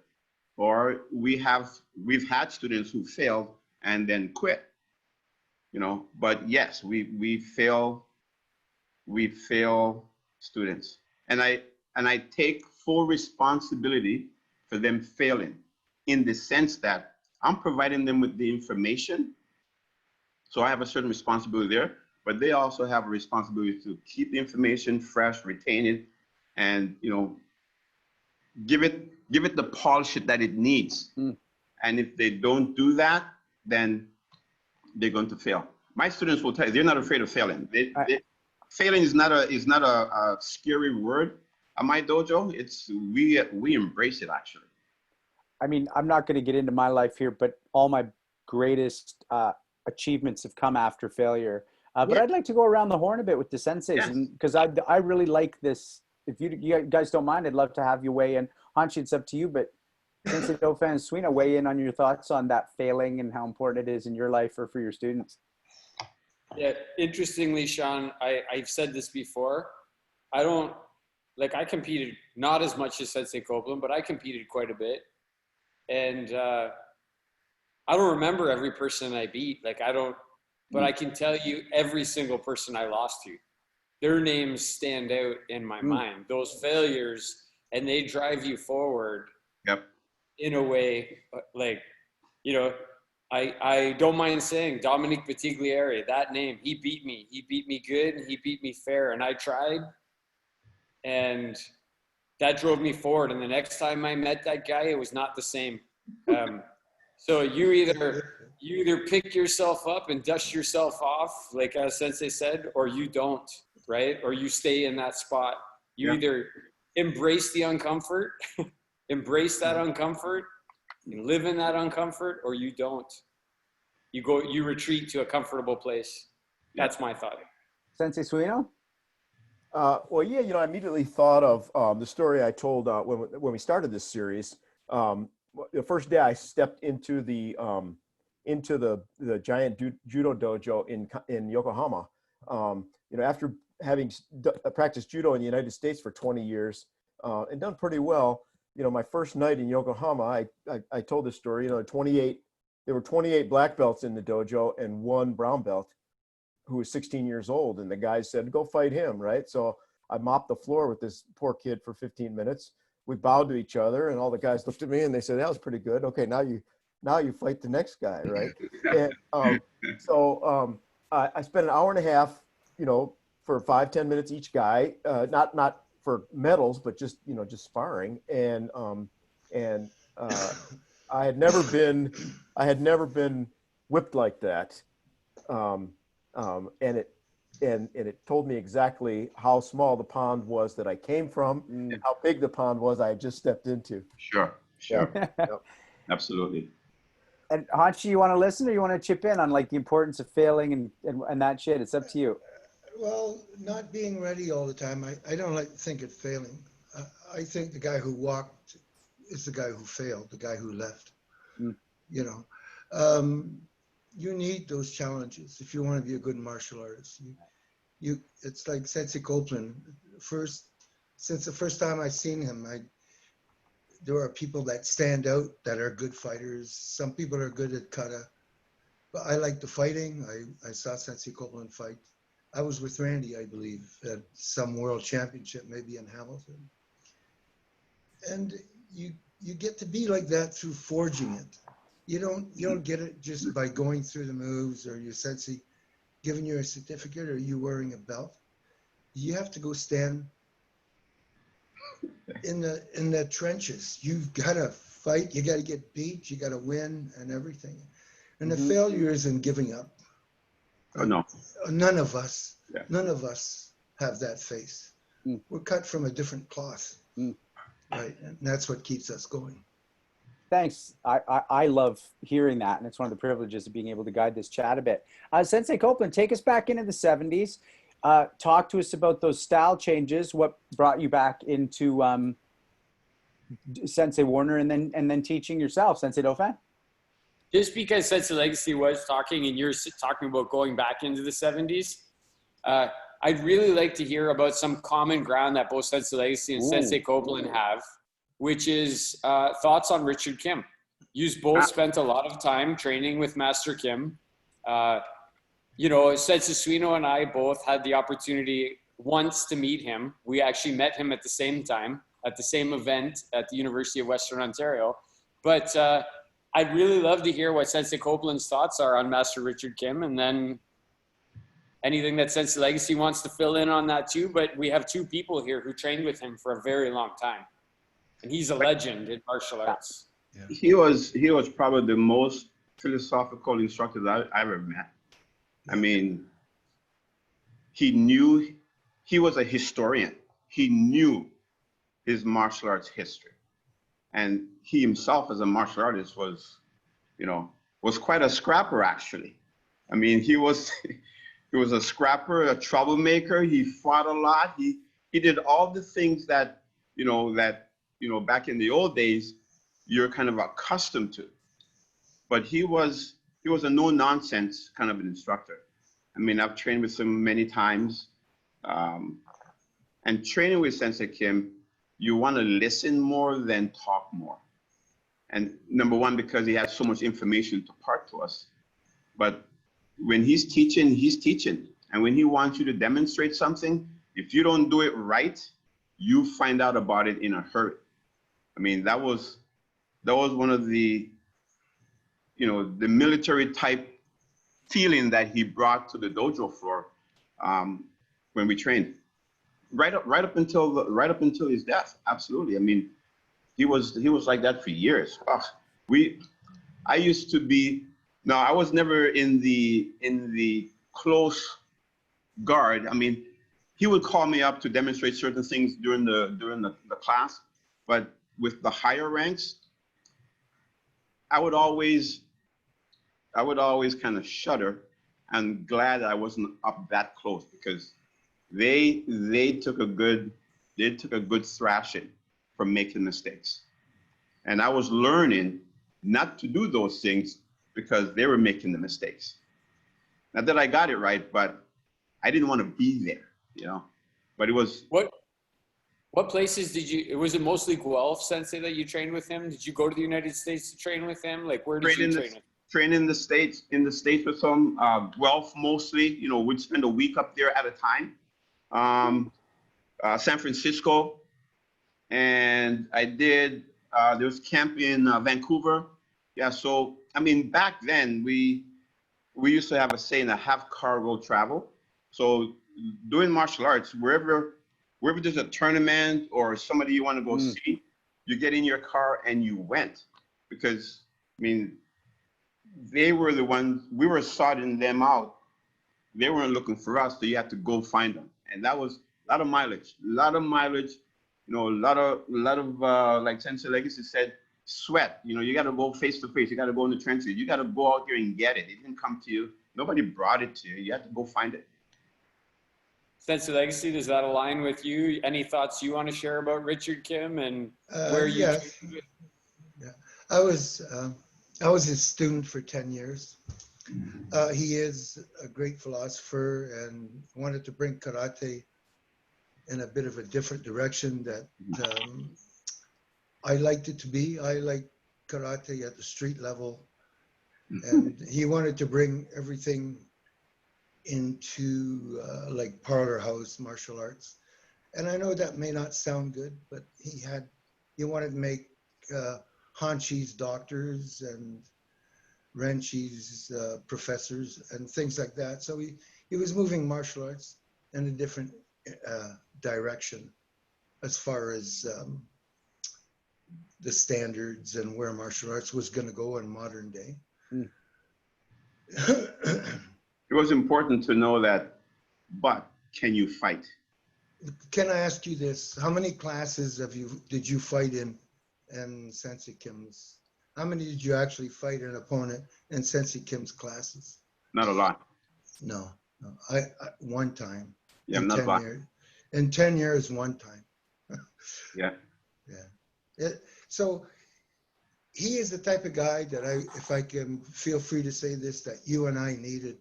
E: Or we've had students who failed and then quit, you know, but yes, we fail students. And I take full responsibility for them failing in the sense that I'm providing them with the information. So I have a certain responsibility there, but they also have a responsibility to keep the information fresh, retain it, and, you know, give it the polish that it needs. And if they don't do that, then they're going to fail. My students will tell you, they're not afraid of failing. Failing is not a scary word at my dojo. We embrace it, actually.
A: I mean, I'm not going to get into my life here, but all my greatest achievements have come after failure. But I'd like to go around the horn a bit with the senseis, because I really like this. If you guys don't mind, I'd love to have you weigh in. Hanshi, it's up to you, but Sensei Dofa and Suino, weigh in on your thoughts on that failing and how important it is in your life or for your students.
D: Yeah, interestingly, Sean, I've said this before. I competed not as much as Sensei Copeland, but I competed quite a bit. And I don't remember every person I beat. But I can tell you every single person I lost to. Their names stand out in my mind. Those failures, and they drive you forward.
E: Yep.
D: In a way, like, you know, I don't mind saying Dominic Batiglieri, that name, he beat me good, and he beat me fair, and I tried, and that drove me forward. And the next time I met that guy, it was not the same. So you either pick yourself up and dust yourself off, like Sensei said, or you don't, right? Or you stay in that spot. You either embrace the uncomfort, embrace that uncomfort, and live in that uncomfort, or you don't. You retreat to a comfortable place. That's my thought. Sensei
A: Suino?
B: Well, yeah, you know, I immediately thought of the story I told when we started this series. The first day I stepped into the giant judo dojo in Yokohama. You know, after having practiced judo in the United States for 20 years and done pretty well, you know, my first night in Yokohama, I told this story. You know, there were 28 black belts in the dojo and one brown belt who was 16 years old, and the guy said, "Go fight him," right? So I mopped the floor with this poor kid for 15 minutes. We bowed to each other, and all the guys looked at me and they said, "That was pretty good. Okay, now you fight the next guy," right? And I spent an hour and a half, you know, for 5-10 minutes each guy, not for medals, but just just sparring. And I had never been whipped like that. And it told me exactly how small the pond was that I came from and how big the pond was I had just stepped into.
E: Sure.
B: Yep.
E: Absolutely.
A: And Hachi, you want to listen or you want to chip in on like the importance of failing and that shit? It's up to you.
C: Well, not being ready all the time. I don't like to think of failing. I think the guy who walked is the guy who failed, the guy who left. You know, you need those challenges if you want to be a good martial artist. It's like Sensei Copeland. Since the first time I seen him, there are people that stand out that are good fighters. Some people are good at kata, but I like the fighting. I saw Sensei Copeland fight. I was with Randy, I believe, at some world championship, maybe in Hamilton. And you get to be like that through forging it. You don't get it just by going through the moves or your sensei giving you a certificate or you wearing a belt. You have to go stand in the trenches. You've got to fight. You got to get beat. You got to win and everything. And the failure isn't giving up.
E: Oh, no.
C: None of us have that face. We're cut from a different cloth, right? And that's what keeps us going.
A: Thanks. I love hearing that. And it's one of the privileges of being able to guide this chat a bit. Sensei Copeland, take us back into the 70s. Talk to us about those style changes. What brought you back into Sensei Warner and then teaching yourself, Sensei Dauphin?
D: Just because Sensei Legacy was talking and you're talking about going back into the 70s, I'd really like to hear about some common ground that both Sensei Legacy and Sensei Copeland have, which is thoughts on Richard Kim. You both spent a lot of time training with Master Kim. You know, Sensei Suino and I both had the opportunity once to meet him. We actually met him at the same time, at the same event at the University of Western Ontario. But I'd really love to hear what Sensei Copeland's thoughts are on Master Richard Kim, and then anything that Sensei Legacy wants to fill in on that too. But we have two people here who trained with him for a very long time. And he's a legend in martial arts.
E: Yeah. He was probably the most philosophical instructor that I ever met. I mean, he was a historian. He knew his martial arts history. And he himself as a martial artist was quite a scrapper, actually. I mean, he was a scrapper, a troublemaker. He fought a lot. He did all the things that back in the old days, you're kind of accustomed to. But he was a no-nonsense kind of an instructor. I mean, I've trained with him many times. And training with Sensei Kim, you want to listen more than talk more. And number one, because he has so much information to impart to us. But when he's teaching, he's teaching. And when he wants you to demonstrate something, if you don't do it right, you find out about it in a hurry. I mean, that was one of the, the military type feeling that he brought to the dojo floor when we trained. Right up until his death, absolutely. I mean, he was like that for years. I used to be. No, I was never in the close guard. I mean, he would call me up to demonstrate certain things during the class, but with the higher ranks, I would always kind of shudder and glad I wasn't up that close, because they took a good thrashing for making mistakes. And I was learning not to do those things because they were making the mistakes. Not that I got it right, but I didn't want to be there, But it was.
D: What places was it mostly Guelph, Sensei, that you trained with him? Did you go to the United States to train with him? Like, where did you train with him?
E: Train in the States with him, Guelph mostly, we'd spend a week up there at a time. San Francisco, and I did, there was camp in Vancouver. Yeah, so, I mean, back then, we used to have a saying, a half cargo travel. So doing martial arts, wherever wherever there's a tournament or somebody you want to go see, you get in your car and you went. Because, I mean, they were the ones, we were sorting them out. They weren't looking for us, so you had to go find them. And that was a lot of mileage, you know, a lot of like Sensei Legacy said, sweat. You know, you got to go face to face. You got to go in the trenches. You got to go out there and get it. It didn't come to you. Nobody brought it to you. You had to go find it.
D: Sensei Legacy, does that align with you? Any thoughts you want to share about Richard Kim and where you?
C: Yes. Yeah, I was his student for 10 years. He is a great philosopher and wanted to bring karate in a bit of a different direction that I liked it to be. I like karate at the street level, and he wanted to bring everything into like parlor house martial arts. And I know that may not sound good, but he wanted to make Hanchis doctors and Renchis professors and things like that. So he was moving martial arts in a different direction as far as the standards and where martial arts was going to go in modern day.
E: It was important to know that, but can you fight?
C: Can I ask you this? How many classes did you fight in Sensei Kim's? How many did you actually fight an opponent in Sensei Kim's classes?
E: Not a lot.
C: No. I one time.
E: Yeah,
C: in
E: not
C: 10
E: a lot.
C: years. In 10 years, one time.
E: Yeah.
C: So he is the type of guy that if I can feel free to say this, that you and I needed,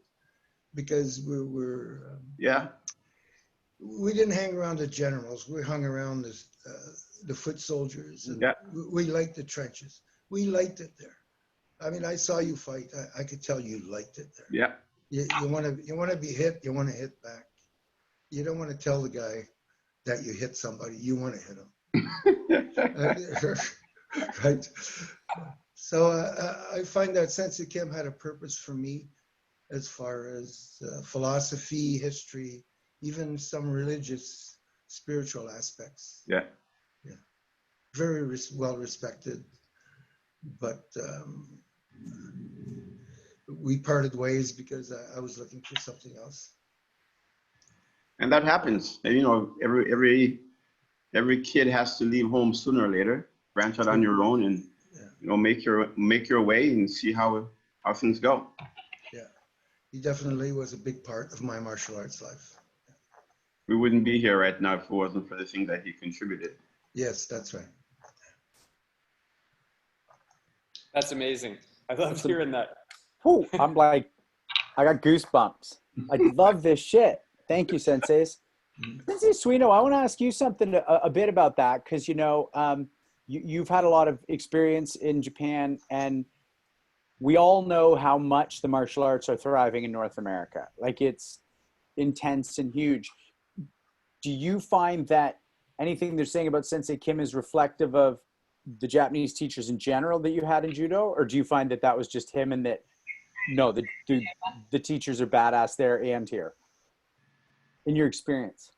C: because we didn't hang around the generals. We hung around the foot soldiers. And we liked the trenches. We liked it there. I mean, I saw you fight. I could tell you liked it there.
E: Yeah.
C: You want to be hit. You want to hit back. You don't want to tell the guy that you hit somebody. You want to hit him. Right. So I find that Sensei Kim had a purpose for me as far as philosophy, history, even some religious, spiritual aspects.
E: Yeah.
C: Yeah. Very well respected. But we parted ways because I was looking for something else.
E: And that happens. And, you know, every kid has to leave home sooner or later, branch out on your own, and you know, make your way and see how things go.
C: Yeah, he definitely was a big part of my martial arts life.
E: We wouldn't be here right now if it wasn't for the things that he contributed.
C: Yes, that's right.
D: That's amazing. I love hearing that.
A: Whew, I'm like, I got goosebumps. I love this shit. Thank you, senseis. Sensei Suino, I want to ask you something a bit about that, because, you know, you've had a lot of experience in Japan, and we all know how much the martial arts are thriving in North America. Like, it's intense and huge. Do you find that anything they're saying about Sensei Kim is reflective of the Japanese teachers in general that you had in Judo? Or do you find that that was just him, and that, no, the teachers are badass there and here, in your experience?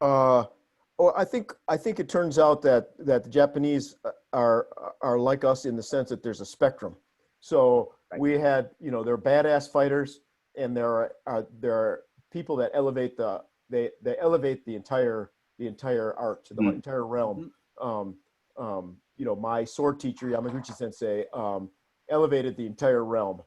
B: I think it turns out that the Japanese are like us in the sense that there's a spectrum. So we had, you know, they're badass fighters, and there are people that elevate they elevate the entire art, the entire realm. You know, my sword teacher Yamaguchi Sensei elevated the entire realm.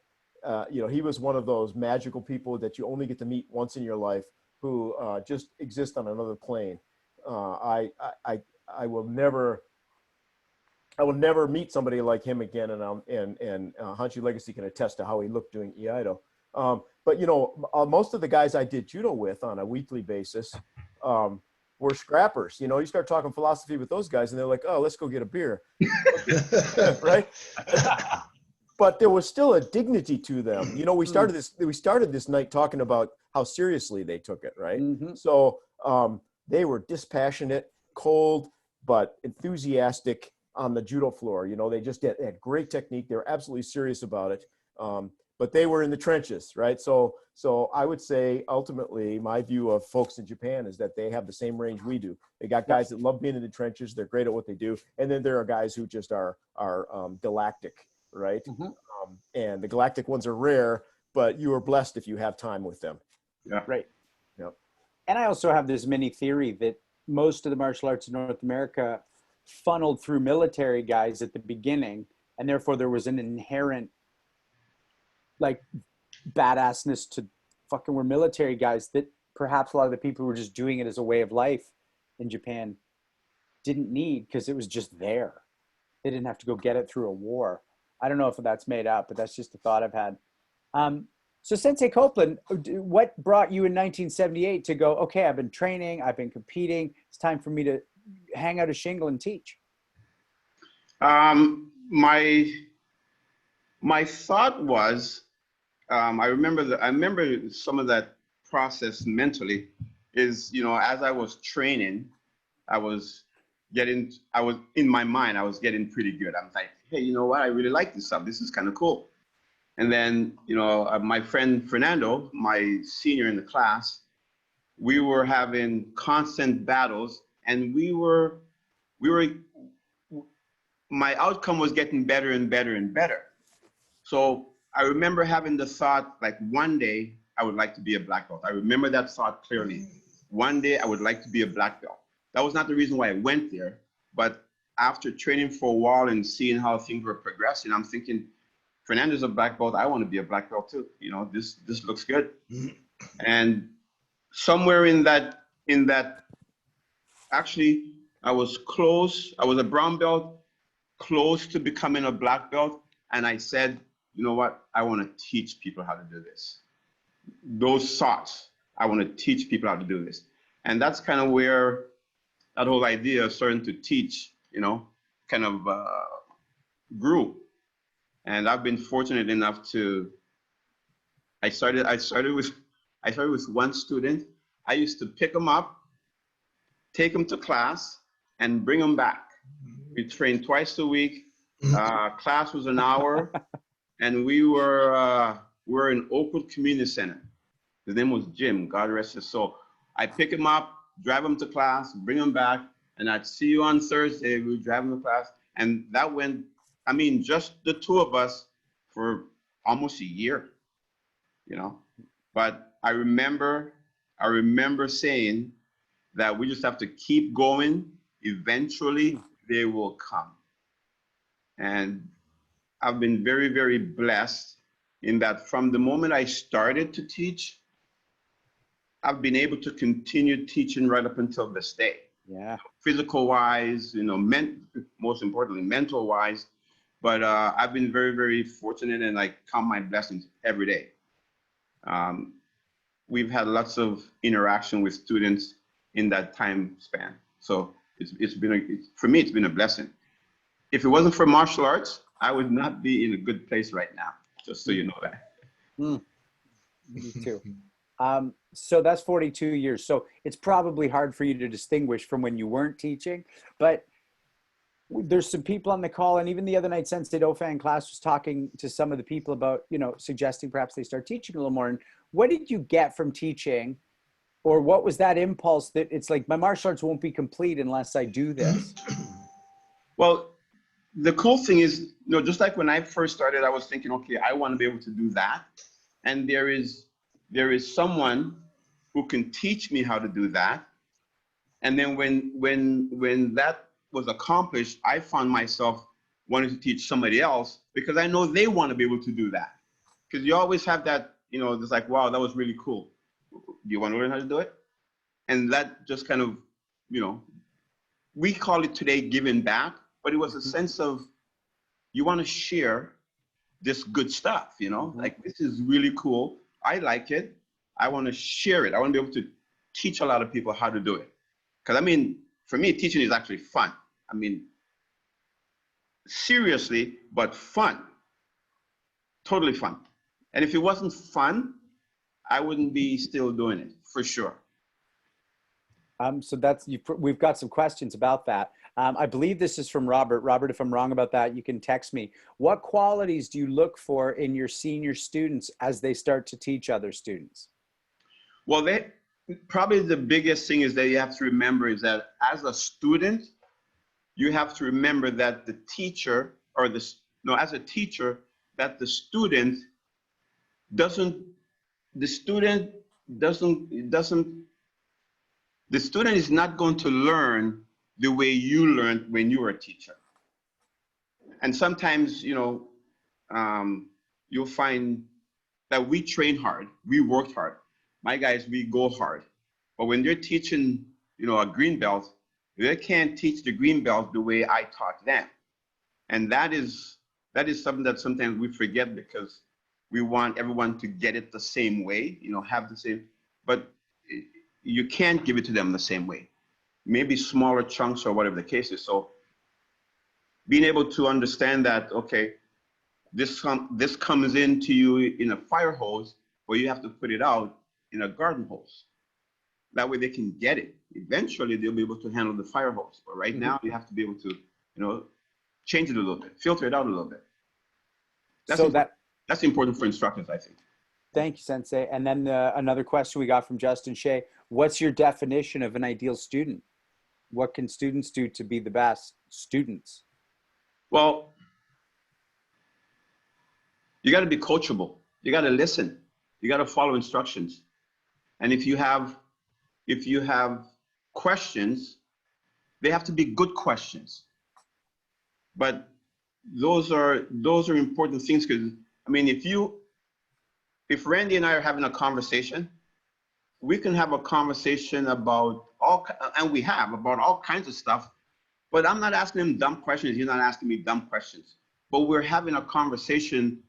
B: You know, he was one of those magical people that you only get to meet once in your life, who just exist on another plane. I will never meet somebody like him again, and Hanshi Legacy can attest to how he looked doing Iaido. But you know, most of the guys I did Judo with on a weekly basis were scrappers. You know, you start talking philosophy with those guys, and they're like, "Oh, let's go get a beer," right? But there was still a dignity to them. You know, we started this night talking about how seriously they took it, right? So they were dispassionate, cold, but enthusiastic on the Judo floor. You know, they just had great technique. They were absolutely serious about it. but they were in the trenches, right? So I would say ultimately my view of folks in Japan is that they have the same range we do. They got guys that love being in the trenches. They're great at what they do. And then there are guys who just are galactic, right? And the galactic ones are rare, but you are blessed if you have time with them.
E: Yeah.
A: Right.
B: Yep.
A: And I also have this mini theory that most of the martial arts in North America funneled through military guys at the beginning, and therefore there was an inherent like badassness to fucking we're military guys that perhaps a lot of the people who were just doing it as a way of life in Japan didn't need, because it was just there. They didn't have to go get it through a war. I don't know if that's made up, but that's just a thought I've had. So Sensei Copeland, what brought you in 1978 to go, okay, I've been training, I've been competing, it's time for me to hang out a shingle and teach?
E: My thought was, I remember some of that process mentally is, as I was training, I was in my mind, I was getting pretty good. I was like, hey, you know what? I really like this stuff. This is kind of cool. And then, my friend Fernando, my senior in the class, we were having constant battles, and my outcome was getting better and better and better. So I remember having the thought, like, one day I would like to be a black belt. I remember that thought clearly. One day I would like to be a black belt. That was not the reason why I went there, but after training for a while and seeing how things were progressing, I'm thinking, Fernando's a black belt. I want to be a black belt too. This looks good. And somewhere in that, actually, I was close. I was a brown belt, close to becoming a black belt. And I said, you know what? I want to teach people how to do this. Those thoughts, I want to teach people how to do this. And that's kind of where that whole idea of starting to teach, kind of grew. And I've been fortunate enough to, I started with one student. I used to pick them up, take them to class, and bring them back. We trained twice a week. Class was an hour, and we were in Oakwood Community Center. His name was Jim, God rest his soul. I pick him up, drive him to class, bring him back, and I'd see you on Thursday. We would drive him to class, and that went, just the two of us for almost a year, But I remember saying that we just have to keep going. Eventually, they will come. And I've been very, very blessed in that from the moment I started to teach, I've been able to continue teaching right up until this day.
A: Yeah. Physical
E: wise, most importantly, mental wise. But I've been very, very fortunate, and I count my blessings every day. We've had lots of interaction with students in that time span. So for me, it's been a blessing. If it wasn't for martial arts, I would not be in a good place right now, just so you know that.
A: Me too. So that's 42 years. So it's probably hard for you to distinguish from when you weren't teaching, but there's some people on the call, and even the other night, Sensei Dofan class was talking to some of the people about, suggesting perhaps they start teaching a little more. And what did you get from teaching, or what was that impulse that it's like, my martial arts won't be complete unless I do this?
E: Well, the cool thing is, just like when I first started, I was thinking, okay, I want to be able to do that. And there is someone who can teach me how to do that. And then when that was accomplished, I found myself wanting to teach somebody else, because I know they want to be able to do that. Because you always have that, it's like, wow, that was really cool. Do you want to learn how to do it? And that just kind of, we call it today giving back, but it was a sense of, you want to share this good stuff, like, this is really cool. I like it. I want to share it. I want to be able to teach a lot of people how to do it. Because for me, teaching is actually fun. Seriously, but fun. Totally fun. And if it wasn't fun, I wouldn't be still doing it, for sure.
A: So we've got some questions about that. I believe this is from Robert. Robert, if I'm wrong about that, you can text me. What qualities do you look for in your senior students as they start to teach other students?
E: Well, probably the biggest thing is that you have to remember is that as a student, you have to remember that the teacher as a teacher, that the student is not going to learn the way you learned when you were a teacher. And sometimes, you'll find that we train hard, we worked hard. My guys, we go hard. But when they're teaching, a green belt, they can't teach the green belt the way I taught them. And that is something that sometimes we forget because we want everyone to get it the same way, have the same, but you can't give it to them the same way. Maybe smaller chunks or whatever the case is. So being able to understand that, okay, this comes into you in a fire hose, but you have to put it out in a garden hose. That way they can get it. Eventually they'll be able to handle the fire hose. But right now you have to be able to, change it a little bit, filter it out a little bit. That's important for instructors, I think.
A: Thank you, Sensei. And then another question we got from Justin Shea. What's your definition of an ideal student? What can students do to be the best students?
E: Well, you got to be coachable. You got to listen. You got to follow instructions. And if you have questions, they have to be good questions. But those are important things because, if Randy and I are having a conversation, we can have a conversation about all kinds of stuff, but I'm not asking him dumb questions. He's not asking me dumb questions, but we're having a conversation,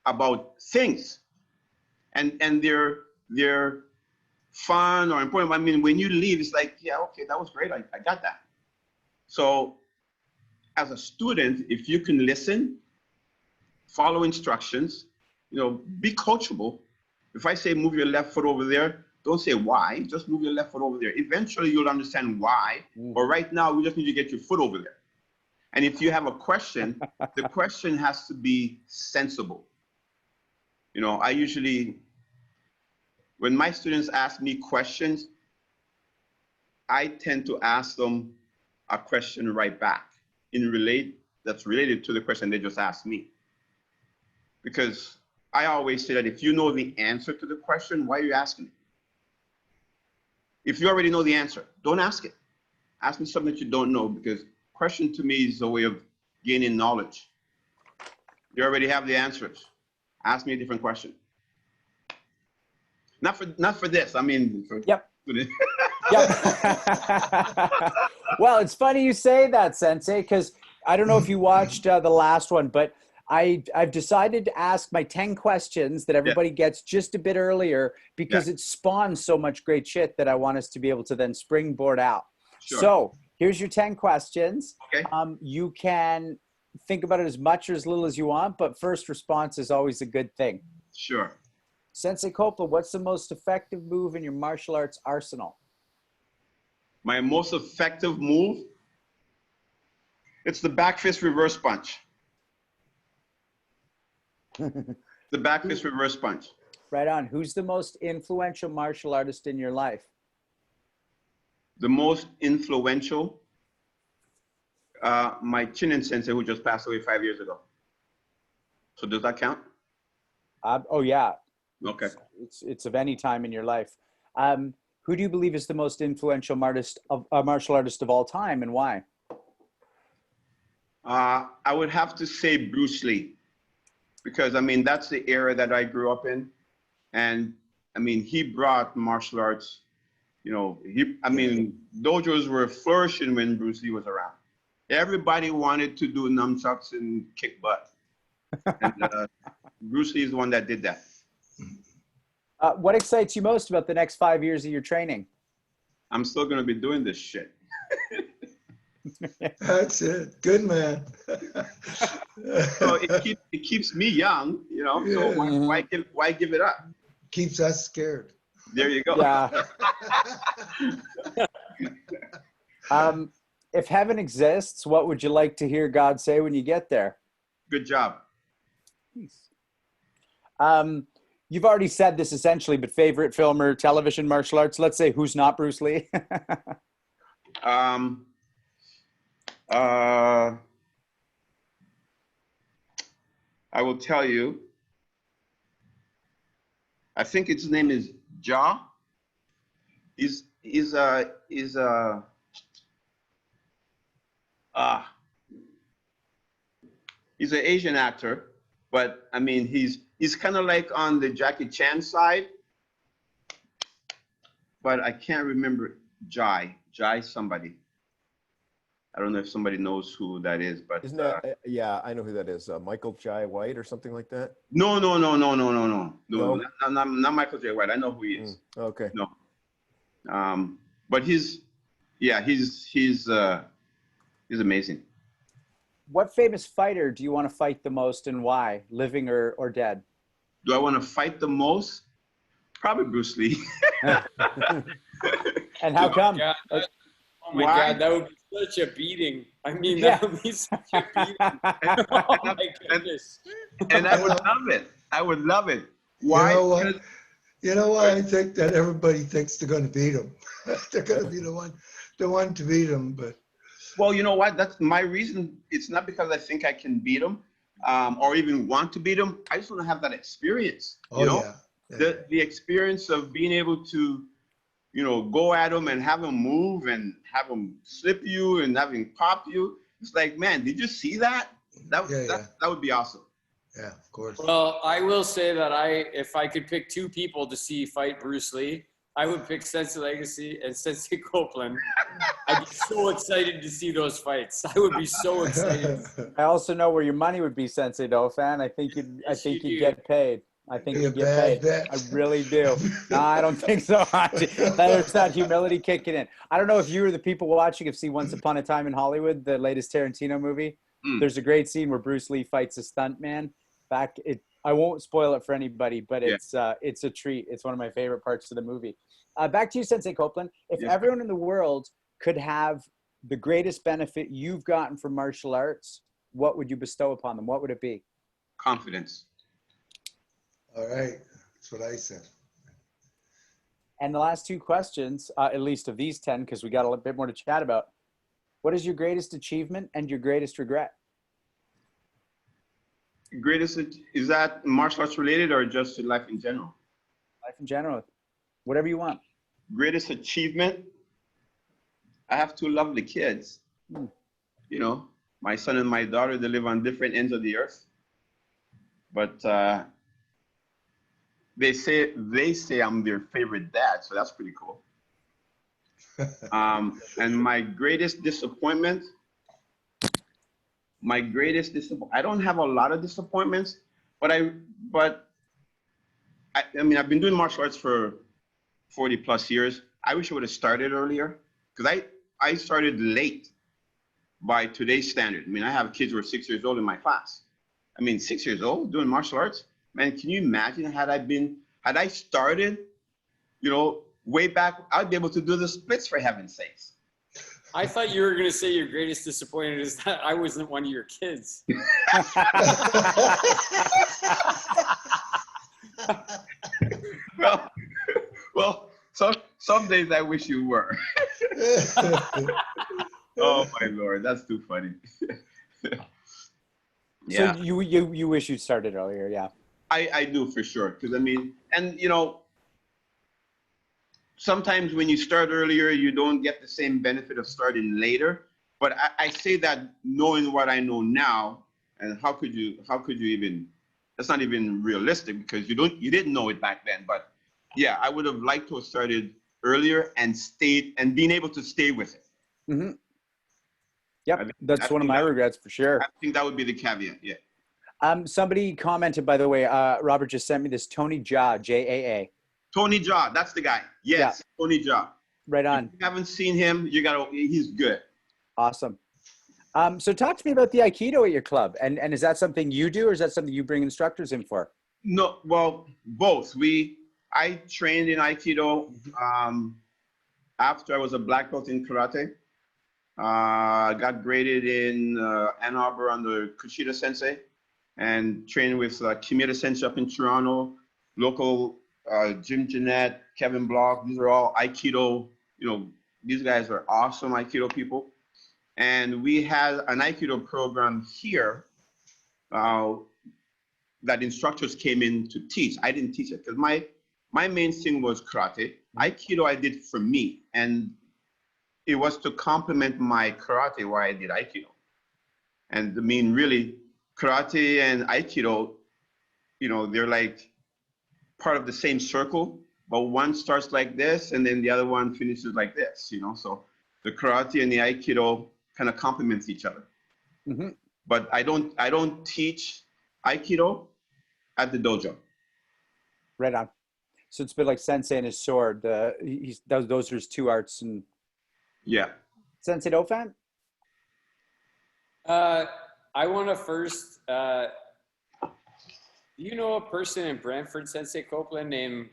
E: about things and they're fun or important. When you leave, it's like, yeah, okay, that was great. I got that. So as a student, if you can listen, follow instructions, be coachable. If I say move your left foot over there, don't say why, just move your left foot over there. Eventually you'll understand why, but right now we just need to get your foot over there. And if you have a question, the question has to be sensible. I usually, when my students ask me questions, I tend to ask them a question right back that's related to the question they just asked me. Because I always say that if you know the answer to the question, why are you asking it? If you already know the answer, don't ask it. Ask me something that you don't know, because question to me is a way of gaining knowledge. You already have the answers. Ask me a different question. Not for this.
A: Yep. Yep. Well, it's funny you say that, Sensei, because I don't know if you watched the last one, but I've decided to ask my 10 questions that everybody gets just a bit earlier because it spawns so much great shit that I want us to be able to then springboard out. Sure. So here's your 10 questions.
E: Okay.
A: You can think about it as much or as little as you want, but first response is always a good thing.
E: Sure.
A: Sensei Copeland, what's the most effective move in your martial arts arsenal?
E: My most effective move? It's the back fist reverse punch. The back fist reverse punch.
A: Right on. Who's the most influential martial artist in your life?
E: The most influential? My Chinen sensei, who just passed away 5 years ago. So does that count?
A: Oh yeah.
E: Okay.
A: It's of any time in your life. Who do you believe is the most influential martial artist of all time, and why?
E: I would have to say Bruce Lee, because that's the era that I grew up in, and he brought martial arts. Dojos were flourishing when Bruce Lee was around. Everybody wanted to do nunchucks and kick butt, and Bruce Lee is the one that did that.
A: What excites you most about the next 5 years of your training?
E: I'm still going to be doing this shit.
C: That's it. Good man.
E: So it keeps me young, so why give it up?
C: Keeps us scared.
E: There you go.
A: Yeah. If heaven exists, what would you like to hear God say when you get there?
E: Good job.
A: Peace. You've already said this essentially, but favorite film or television martial arts? Let's say who's not Bruce Lee?
E: I will tell you. I think his name is Ja. He's an Asian actor, but I mean he's kind of like on the Jackie Chan side, but I can't remember Jai somebody. I don't know if somebody knows who that is, but
B: Isn't that? Yeah, I know who that is. Michael Jai White or something like that.
E: no,
B: No?
E: not Michael J. White. I know who he is.
B: Okay.
E: No, but he's amazing.
A: What famous fighter do you want to fight the most and why, living or dead?
E: Do I want to fight the most? Probably Bruce Lee.
A: And how come?
D: Oh my
E: Why?
D: God, that would be such a beating. I mean,
A: Yeah.
D: that would be such a beating. Oh my goodness.
E: And I would love it. I would love it. Why?
C: You know what?
E: Because-
C: You know why I think that everybody thinks they're going to beat him. They're going to be the one to beat him. But
E: Well, you know what? That's my reason. It's not because I think I can beat him or even want to beat him. I just want to have that experience. You know? The experience of being able to, go at him and have him move and have him slip you and have him pop you. It's like, man, did you see that? That would be awesome.
C: Yeah, of course.
D: Well, I will say that if I could pick two people to see fight Bruce Lee, I would pick Sensei Legacy and Sensei Copeland. I'd be so excited to see those fights. I would be so excited.
A: I also know where your money would be, Sensei Dauphin. I think you'd get paid. I think you'd get paid.
C: Bet.
A: I really do. No, I don't think so. There's that humility kicking in. I don't know if you or the people watching have seen Once Upon a Time in Hollywood, the latest Tarantino movie. There's a great scene where Bruce Lee fights a stuntman. I won't spoil it for anybody, but it's a treat. It's one of my favorite parts of the movie. Back to you, Sensei Copeland. If everyone in the world could have the greatest benefit you've gotten from martial arts, what would you bestow upon them? What would it be?
E: Confidence.
C: All right. That's what I said.
A: And the last two questions, at least of these 10, because we got a little bit more to chat about. What is your greatest achievement and your greatest regret?
E: Greatest, is that martial arts related or just life in general?
A: Life in general. Whatever you want.
E: Greatest achievement? I have two lovely kids. My son and my daughter, they live on different ends of the earth. But they say I'm their favorite dad, so that's pretty cool. And my greatest disappointment, I don't have a lot of disappointments, but I mean, I've been doing martial arts for 40 plus years. I wish I would have started earlier because I started late by today's standard. I mean, I have kids who are 6 years old in my class. I mean, 6 years old doing martial arts, man, can you imagine had I started, way back, I'd be able to do the splits for heaven's sakes.
D: I thought you were going to say your greatest disappointment is that I wasn't one of your kids.
E: well, some days I wish you were. Oh my Lord, that's too funny.
A: So you wish you'd started earlier, yeah.
E: I do for sure, because I mean, and sometimes when you start earlier, you don't get the same benefit of starting later. But I say that knowing what I know now, and how could you even? That's not even realistic because you didn't know it back then. But yeah, I would have liked to have started earlier and being able to stay with it.
A: Mm-hmm. Yep, that's one of my regrets for sure.
E: I think that would be the caveat. Yeah.
A: Somebody commented, by the way, Robert just sent me this, Tony Jaa, Jaa.
E: Tony Jaa, that's the guy. Yes, yeah. Tony Jaa.
A: Right on.
E: If you haven't seen him, he's good.
A: Awesome. So talk to me about the Aikido at your club. And is that something you do, or is that something you bring instructors in for?
E: No, well, both. I trained in Aikido after I was a black belt in karate. Got graded in Ann Arbor under Kushida Sensei and trained with Kimita Sensei up in Toronto, local Jim Jeanette, Kevin Block. These are all Aikido, these guys are awesome Aikido people. And we had an Aikido program here that instructors came in to teach. I didn't teach it because my main thing was karate. Aikido I did for me, and it was to complement my karate why I did Aikido. And I mean, really, karate and Aikido, they're like part of the same circle, but one starts like this and then the other one finishes like this, so the karate and the Aikido kind of complements each other. Mm-hmm. But I don't teach Aikido at the dojo.
A: Right on. So it's a bit like Sensei and his sword. Those are his two arts. And
E: yeah.
A: Sensei Dofan?
D: I want to first, do you know a person in Brantford, Sensei Copeland, named,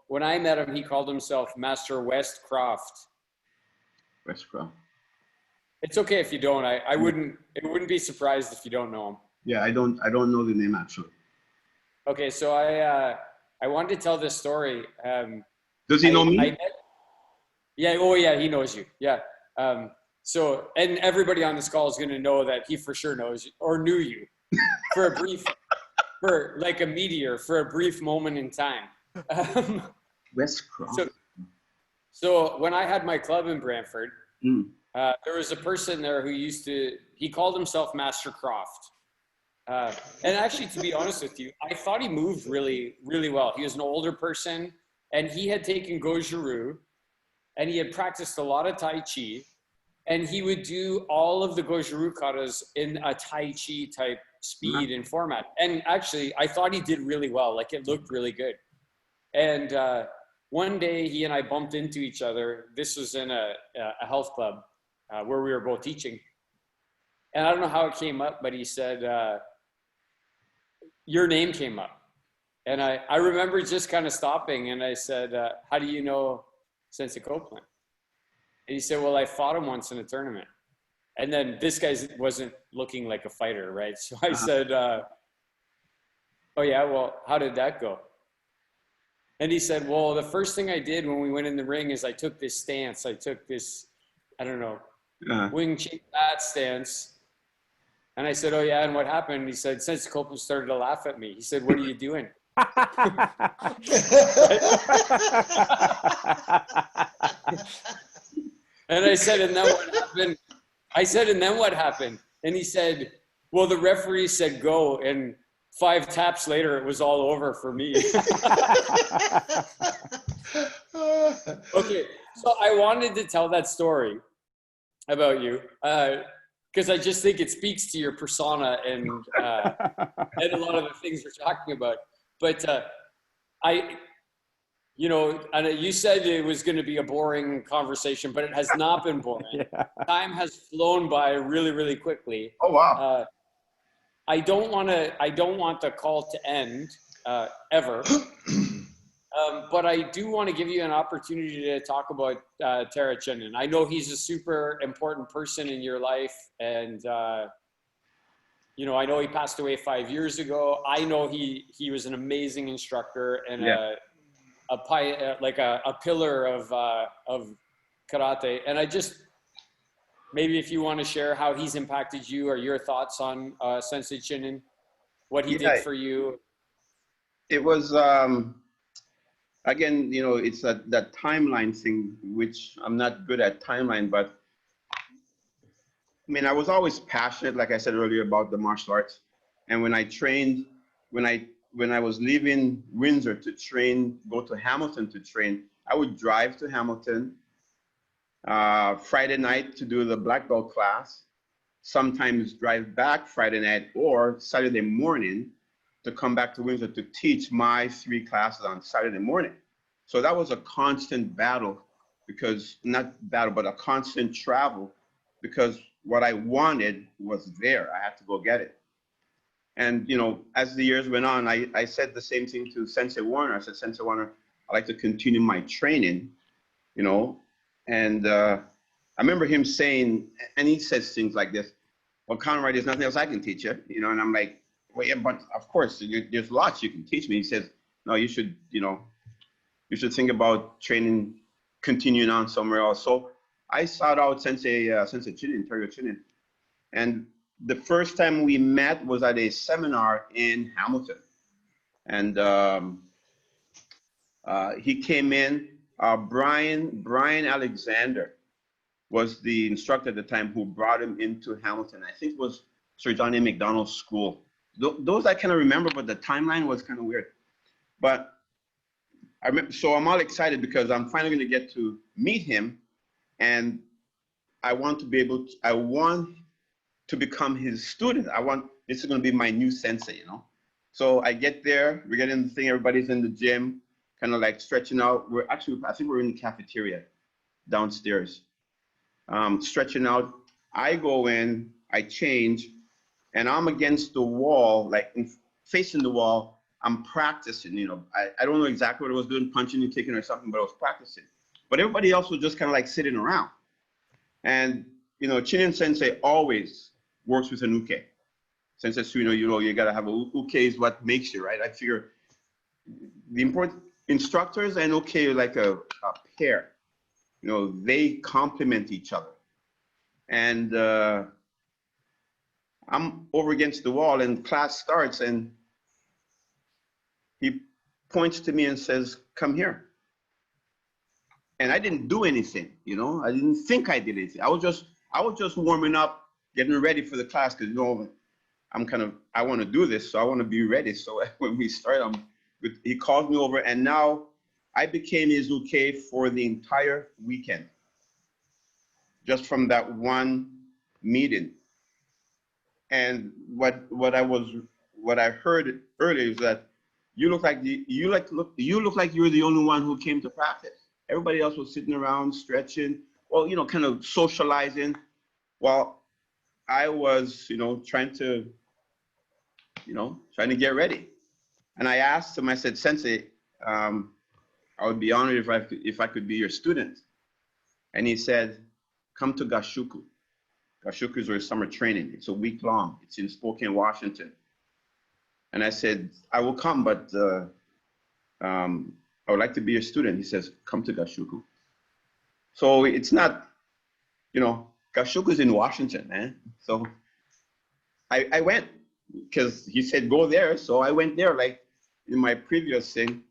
D: when I met him, he called himself Master Westcroft.
E: Westcroft. It's
D: okay if you don't. It wouldn't be surprised if you don't know him.
E: Yeah, I don't know the name actually.
D: Okay, so I wanted to tell this story.
E: Does he know me?
D: Yeah, he knows you. Yeah. So, and everybody on this call is going to know that he for sure knows you or knew you for a brief, for like a meteor, for a brief moment in time.
E: Westcroft.
D: So when I had my club in Brantford, there was a person there who he called himself Master Croft. And actually, to be honest with you, I thought he moved really, really well. He was an older person and he had taken Goju-Ryu and he had practiced a lot of Tai Chi, and he would do all of the Goju-Ryu katas in a Tai Chi type speed and format. And actually, I thought he did really well. Like, it looked really good. And one day he and I bumped into each other. This was in a health club where we were both teaching. And I don't know how it came up, but he said, your name came up. And I remember just kind of stopping and I said, how do you know Sensei Copeland? And he said, well, I fought him once in a tournament. And then this guy wasn't looking like a fighter, right? So I said, oh yeah, well, how did that go? And he said, well, the first thing I did when we went in the ring is I took this stance. I took this, I don't know, wing ching bat stance. And I said, oh yeah, and what happened? He said, Sensei Copeland started to laugh at me. He said, what are you doing? And I said, and then what happened? I said, and then what happened? And he said, well, the referee said go, and 5 taps later, it was all over for me. Okay, so I wanted to tell that story about you because I just think it speaks to your persona and a lot of the things we're talking about. But you said it was going to be a boring conversation, but it has not been boring. Yeah. Time has flown by really, really quickly.
E: Oh, wow.
D: I don't want the call to end ever. But I do want to give you an opportunity to talk about Tara Chenin. I know he's a super important person in your life. And, I know he passed away 5 years ago. I know he was an amazing instructor and a pillar of karate. And I just, maybe if you want to share how he's impacted you or your thoughts on Sensei Chenin, what he did for you.
E: It was, again, it's that timeline thing, which I'm not good at timeline, but I mean, I was always passionate, like I said earlier, about the martial arts. And when I trained, when I was leaving Windsor to train, go to Hamilton to train, I would drive to Hamilton Friday night to do the black belt class, sometimes drive back Friday night or Saturday morning to come back to Windsor to teach my 3 classes on Saturday morning. So that was a constant battle but a constant travel, because what I wanted was there. I had to go get it. And, as the years went on, I said the same thing to Sensei Warner. I said, Sensei Warner, I'd like to continue my training, and I remember him saying, and he says things like this, well, Conroy, there's nothing else I can teach you, you know, and I'm like, well, yeah, but of course, there's lots you can teach me. He says, no, you should, you know, you should think about training, continuing on somewhere else. So I sought out Sensei Chinin, Terrio Chinin. And the first time we met was at a seminar in Hamilton. And he came in, Brian Alexander was the instructor at the time who brought him into Hamilton. I think it was Sir John A. Macdonald's school. Those I kind of remember, but the timeline was kind of weird. But I remember, so I'm all excited because I'm finally going to get to meet him, and I want to be able to, I want to become his student. This is going to be my new sensei, you know? So I get there, we get in the thing, everybody's in the gym, kind of like stretching out. I think we're in the cafeteria downstairs, stretching out. I go in, I change, and I'm against the wall, like facing the wall. I'm practicing, you know. I don't know exactly what I was doing, punching and kicking or something, but I was practicing. But everybody else was just kind of like sitting around. And, you know, Chinin Sensei always works with an uke. Sensei Suino, you got to have a uke is what makes you, right? I figure the important instructors and uke are like a pair. You know, they complement each other. And I'm over against the wall and class starts, and he points to me and says, come here. And I didn't do anything, you know, I didn't think I did anything. I was just warming up, getting ready for the class, because, you know, I want to do this, so I want to be ready. So when we start, he called me over, and now I became his uke for the entire weekend, just from that one meeting. And what I heard earlier is that you look like you look like you're the only one who came to practice. Everybody else was sitting around stretching, well, you know, kind of socializing, while I was, you know, trying to get ready. And I asked him, I said, Sensei, I would be honored if I could be your student. And he said, come to Gashuku. Gashuku is our summer training. It's a week long. It's in Spokane, Washington. And I said, I will come, but I would like to be your student. He says, come to Gashuku. So it's not, you know, Gashuku is in Washington, man. So I went because he said, go there. So I went there. Like in my previous thing,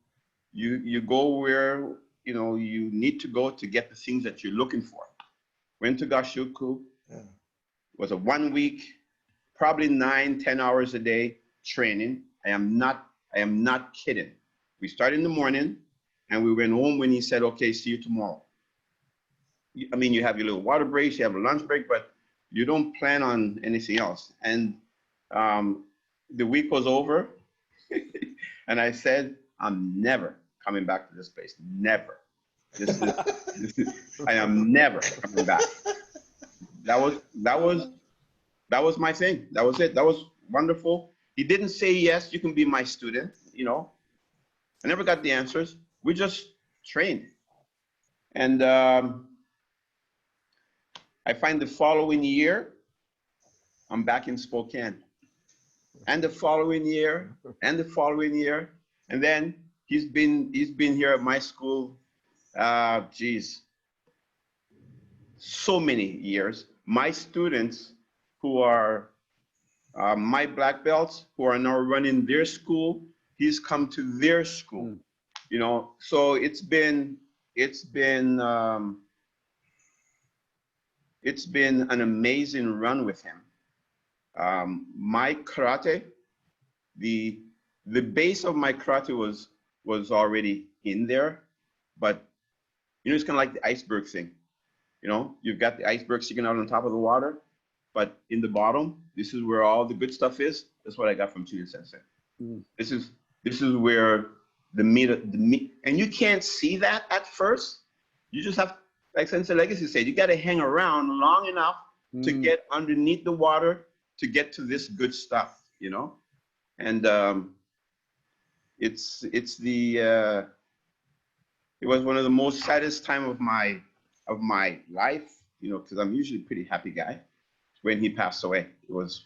E: you go where, you know, you need to go to get the things that you're looking for. Went to Gashuku. Yeah. Was a 1 week, probably 9-10 hours a day training. I am not kidding. We started in the morning and we went home when he said, okay, see you tomorrow. I mean, you have your little water breaks, you have a lunch break, but you don't plan on anything else. And the week was over and I said, I'm never coming back to this place. Never. I am never coming back. That was my thing. That was it. That was wonderful. He didn't say, yes, you can be my student, you know. I never got the answers. We just trained. And I find the following year, I'm back in Spokane. And the following year, and the following year. And then he's been here at my school, so many years. My students who are my black belts who are now running their school, he's come to their school, you know. So it's been an amazing run with him. My karate, the base of my karate was already in there, but you know, it's kind of like the iceberg thing. You know, you've got the iceberg sticking out on top of the water, but in the bottom, this is where all the good stuff is. That's what I got from Chinin Sensei. This is where the meat, and you can't see that at first. You just have, like Sensei Legacy said, you got to hang around long enough to get underneath the water to get to this good stuff, you know. And it was one of the most saddest time of my life you know, because I'm usually a pretty happy guy, when he passed away. It was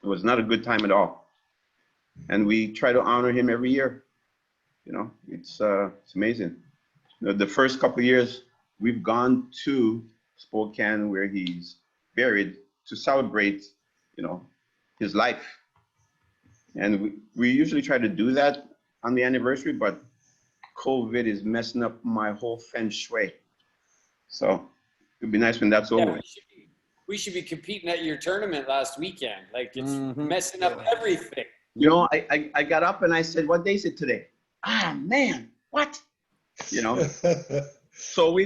E: not a good time at all. And we try to honor him every year. You know, it's amazing. You know, the first couple of years, we've gone to Spokane where he's buried to celebrate, you know, his life. And we usually try to do that on the anniversary, but COVID is messing up my whole feng shui. So it'd be nice when that's over.
D: We should be competing at your tournament last weekend. Like, it's messing up everything.
E: You know, I got up and I said, what day is it today? Ah, man, what? You know, so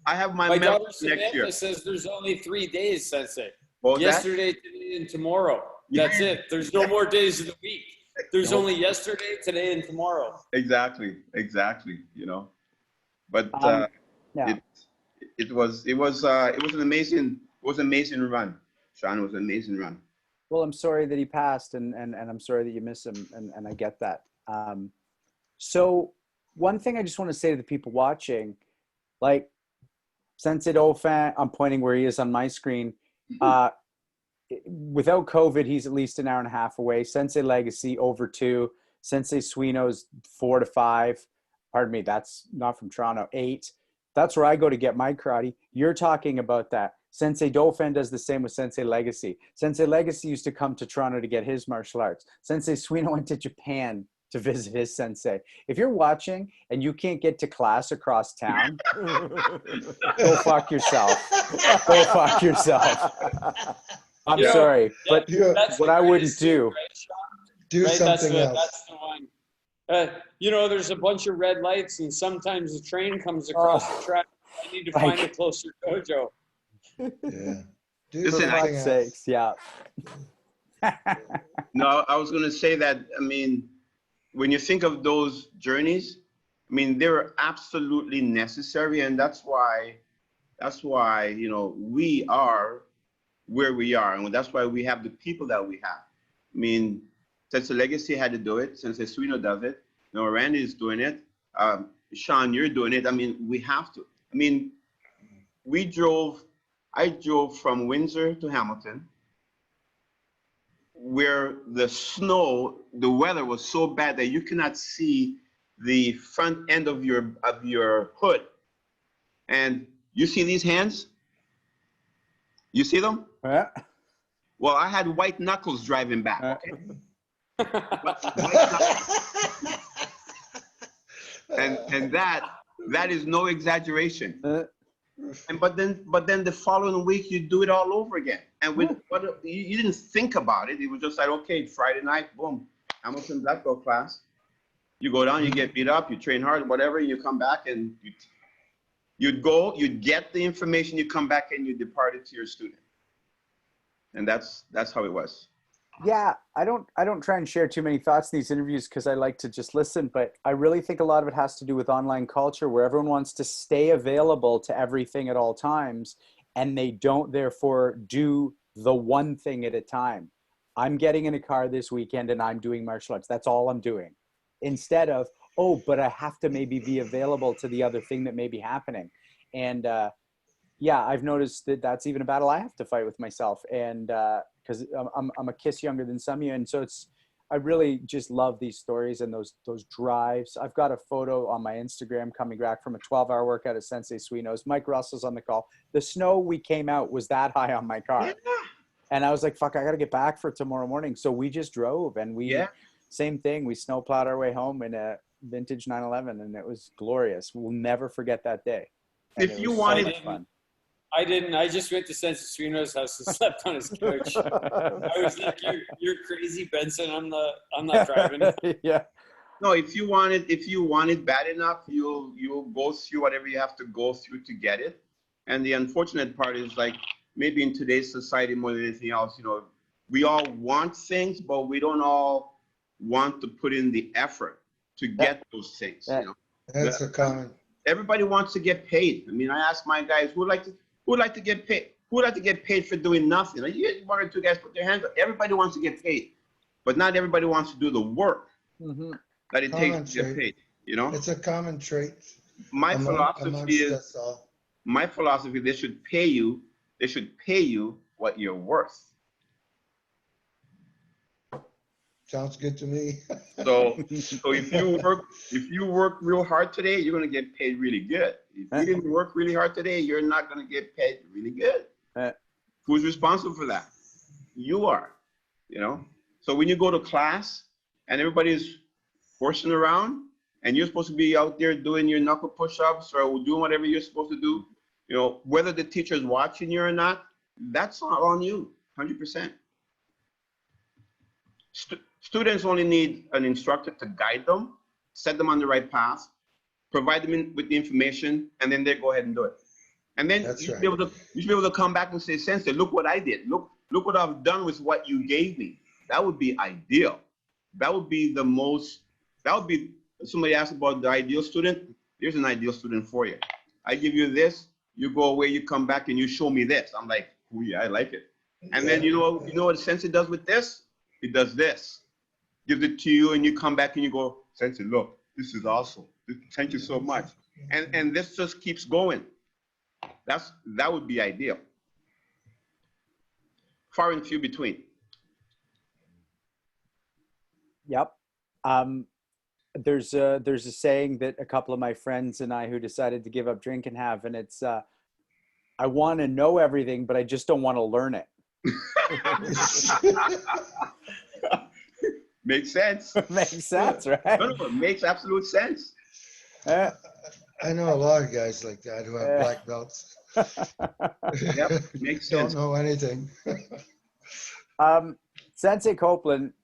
E: I have my
D: daughter
E: next
D: Samantha
E: year.
D: says there's only 3 days, Sensei.
E: What was
D: Yesterday, today, and tomorrow. That's it. There's no more days of the week. There's only yesterday, today, and tomorrow.
E: Exactly, you know. But
A: yeah.
E: it was an amazing run. Sean, it was an amazing run.
A: Well, I'm sorry that he passed, and I'm sorry that you miss him, and I get that. So one thing I just want to say to the people watching, like Sensei Dauphin, I'm pointing where he is on my screen. Without COVID, he's at least an hour and a half away. Sensei Legacy over 2. Sensei Suino's 4 to 5. Pardon me, that's not from Toronto. 8. That's where I go to get my karate. You're talking about that. Sensei Dauphin does the same with Sensei Legacy. Sensei Legacy used to come to Toronto to get his martial arts. Sensei Suino went to Japan to visit his sensei. If you're watching and you can't get to class across town, go fuck yourself. Go fuck yourself. I'm sorry, but what I wouldn't do.
D: Right,
C: Do something else.
D: That's the one. You know, there's a bunch of red lights, and sometimes the train comes across the track. I need to find a closer dojo.
C: Yeah. Do
E: Listen,
C: something else.
A: Sakes, yeah.
E: No, I was going to say that, I mean, when you think of those journeys, I mean, they were absolutely necessary. And that's why, you know, we are where we are. And that's why we have the people that we have. I mean, Sensei Legacy had to do it. Sensei Suino does it. You know, Randy is doing it. Sean, you're doing it. I mean, we have to. I mean, I drove from Windsor to Hamilton, where the weather was so bad that you cannot see the front end of your hood. And you see these hands? You see them?
A: Yeah.
E: Well, I had white knuckles driving back. Okay? and that is no exaggeration. But then the following week you do it all over again. And you didn't think about it. It was just like, okay, Friday night, boom, Hamilton black belt class. You go down, you get beat up, you train hard, whatever. You come back and you'd get the information, you come back and you depart it to your student. And that's how it was.
A: Yeah, I don't try and share too many thoughts in these interviews because I like to just listen, but I really think a lot of it has to do with online culture where everyone wants to stay available to everything at all times, and they don't therefore do the one thing at a time. I'm getting in a car this weekend and I'm doing martial arts. That's all I'm doing. Instead of, oh, but I have to maybe be available to the other thing that may be happening. And yeah, I've noticed that that's even a battle I have to fight with myself. And because I'm a kiss younger than some of you. And so I really just love these stories and those drives. I've got a photo on my Instagram coming back from a 12-hour workout at Sensei Suino's. Mike Russell's on the call. The snow we came out was that high on my car. Yeah. And I was like, fuck, I got to get back for tomorrow morning. So we just drove and same thing. We snow plowed our way home in a vintage 911 and it was glorious. We'll never forget that day. And
E: if you wanted
A: fun.
D: I didn't. I just went to Sensei Suino's house and slept on his couch. I was like, "You're crazy, Benson. I'm not driving."
A: Yeah.
E: No, if you want it bad enough, you'll go through whatever you have to go through to get it. And the unfortunate part is, like, maybe in today's society more than anything else, you know, we all want things, but we don't all want to put in the effort to get those things. You know?
C: That's a common.
E: Everybody wants to get paid. I mean, I ask my guys who would like to get paid? Who would like to get paid for doing nothing? Like, you get one or two guys put their hands up. Everybody wants to get paid, but not everybody wants to do the work that it takes to get paid. You know,
C: it's a common trait.
E: My philosophy is my philosophy, they should pay you what you're worth.
C: Sounds good to me.
E: So if you work real hard today, you're going to get paid really good. If you didn't work really hard today, you're not going to get paid really good. Who's responsible for that? You are, you know? So when you go to class and everybody's horsing around and you're supposed to be out there doing your knuckle push-ups or doing whatever you're supposed to do, you know, whether the teacher's watching you or not, that's not on you, 100%. Students only need an instructor to guide them, set them on the right path, provide them with the information, and then they go ahead and do it. And then you should be able to come back and say, Sensei, look what I did. Look what I've done with what you gave me. That would be ideal. That would be somebody asked about the ideal student. Here's an ideal student for you. I give you this, you go away, you come back and you show me this. I'm like, oh yeah, I like it. And then you know what Sensei does with this? He does this. Gives it to you and you come back and you go, Sensei, look, this is awesome. Thank you so much. And this just keeps going. That would be ideal. Far and few between.
A: Yep. There's a saying that a couple of my friends and I who decided to give up drinking have, and it's, I want to know everything, but I just don't want to learn it.
E: Makes sense.
A: Makes sense, right?
E: No, it makes absolute sense.
C: I know a lot of guys like that who have black belts.
E: Yep, makes sense.
C: Don't know anything.
A: Sensei Copeland,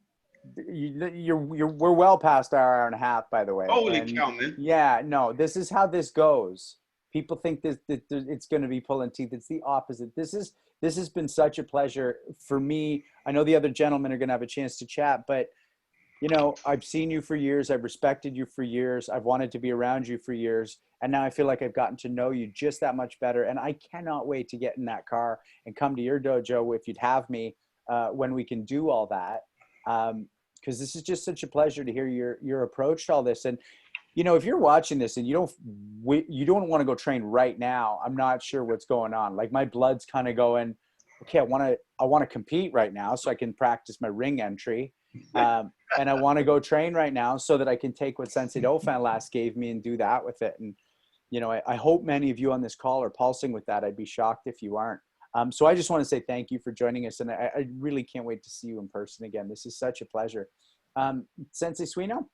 A: we're well past our hour and a half, by the way.
E: Holy cow, man.
A: Yeah, no, this is how this goes. People think that it's going to be pulling teeth. It's the opposite. This has been such a pleasure for me. I know the other gentlemen are going to have a chance to chat, but you know, I've seen you for years. I've respected you for years. I've wanted to be around you for years. And now I feel like I've gotten to know you just that much better. And I cannot wait to get in that car and come to your dojo if you'd have me when we can do all that. Because this is just such a pleasure to hear your approach to all this. And, you know, if you're watching this and you don't want to go train right now, I'm not sure what's going on. Like my blood's kind of going, okay, I want to compete right now so I can practice my ring entry. And I want to go train right now so that I can take what Sensei Dauphin last gave me and do that with it. And, you know, I hope many of you on this call are pulsing with that. I'd be shocked if you aren't. So I just want to say thank you for joining us. And I really can't wait to see you in person again. This is such a pleasure. Sensei Suino?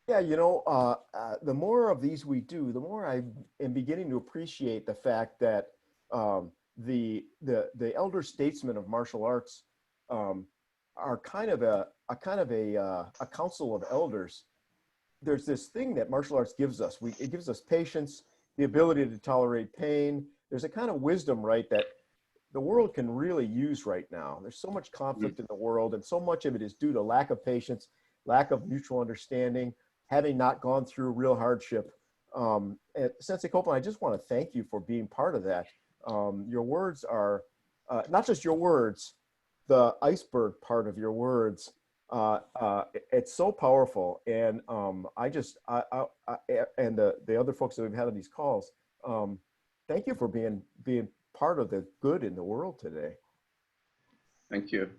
B: Yeah, you know, the more of these we do, the more I am beginning to appreciate the fact that the elder statesmen of martial arts are kind of a council of elders. There's this thing that martial arts gives us. It gives us patience, the ability to tolerate pain. There's a kind of wisdom, right, that the world can really use right now. There's so much conflict in the world, and so much of it is due to lack of patience, lack of mutual understanding, having not gone through real hardship. And Sensei Copeland, I just want to thank you for being part of that. Your words are, not just your words, the iceberg part of your words, it's so powerful. And I and the other folks that we've had on these calls, thank you for being part of the good in the world today.
E: Thank you.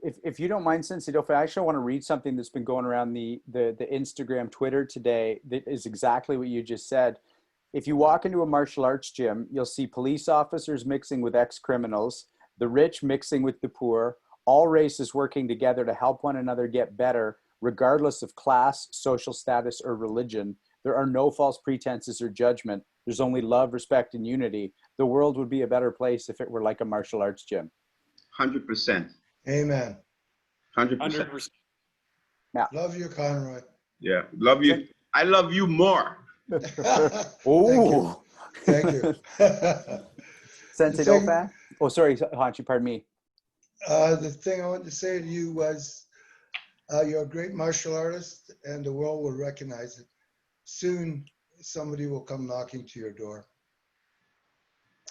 A: If you don't mind, Sensei Dauphin, I actually want to read something that's been going around the Instagram, Twitter today that is exactly what you just said. If you walk into a martial arts gym, you'll see police officers mixing with ex-criminals, the rich mixing with the poor, all races working together to help one another get better, regardless of class, social status, or religion. There are no false pretenses or judgment. There's only love, respect, and unity. The world would be a better place if it were like a martial arts gym.
E: 100%.
C: Amen.
E: 100%.
A: Yeah.
C: Love you, Conroy.
E: Yeah, love you. I love you more.
A: Oh,
C: Thank you.
A: Sensei Dauphin? Oh, sorry, Hanshi, pardon me.
C: The thing I wanted to say to you was you're a great martial artist and the world will recognize it. Soon, somebody will come knocking to your door.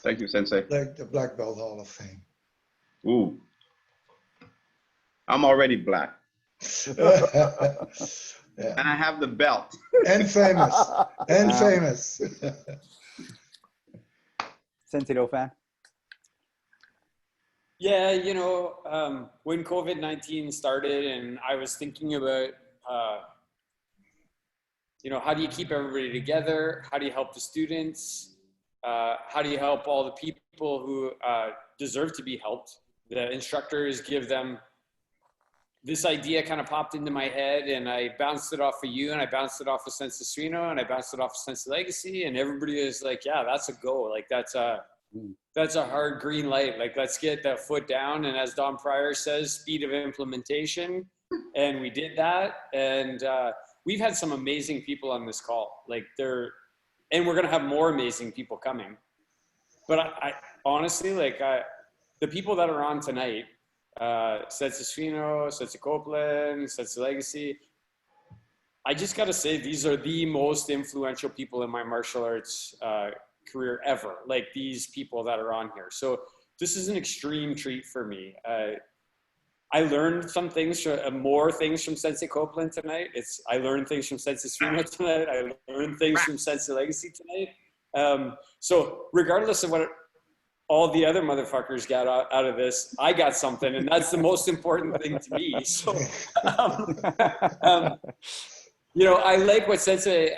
E: Thank you, Sensei.
C: Like the Black Belt Hall of Fame.
E: Ooh. I'm already black.
C: Yeah.
E: And I have the belt.
C: And famous. And famous.
A: Sensei fan?
D: Yeah, you know, when COVID-19 started and I was thinking about, you know, how do you keep everybody together? How do you help the students? How do you help all the people who deserve to be helped? The instructors give them. This idea kind of popped into my head, and I bounced it off of you, and I bounced it off of Sensei Suino, and I bounced it off of Sensei Legacy, and everybody is like, yeah, that's a go. Like that's a hard green light. Like, let's get that foot down. And as Don Pryor says, speed of implementation. And we did that. And we've had some amazing people on this call. Like and we're going to have more amazing people coming. But I honestly, like the people that are on tonight, Sensei Suino, Sensei Copeland, Sensei Legacy, I just got to say, these are the most influential people in my martial arts career ever. Like these people that are on here. So this is an extreme treat for me. I learned some things, more things from Sensei Copeland tonight. I learned things from Sensei Suino tonight. I learned things from Sensei Legacy tonight. So regardless of what all the other motherfuckers got out of this, I got something, and that's the most important thing to me. So, you know, I like what Sensei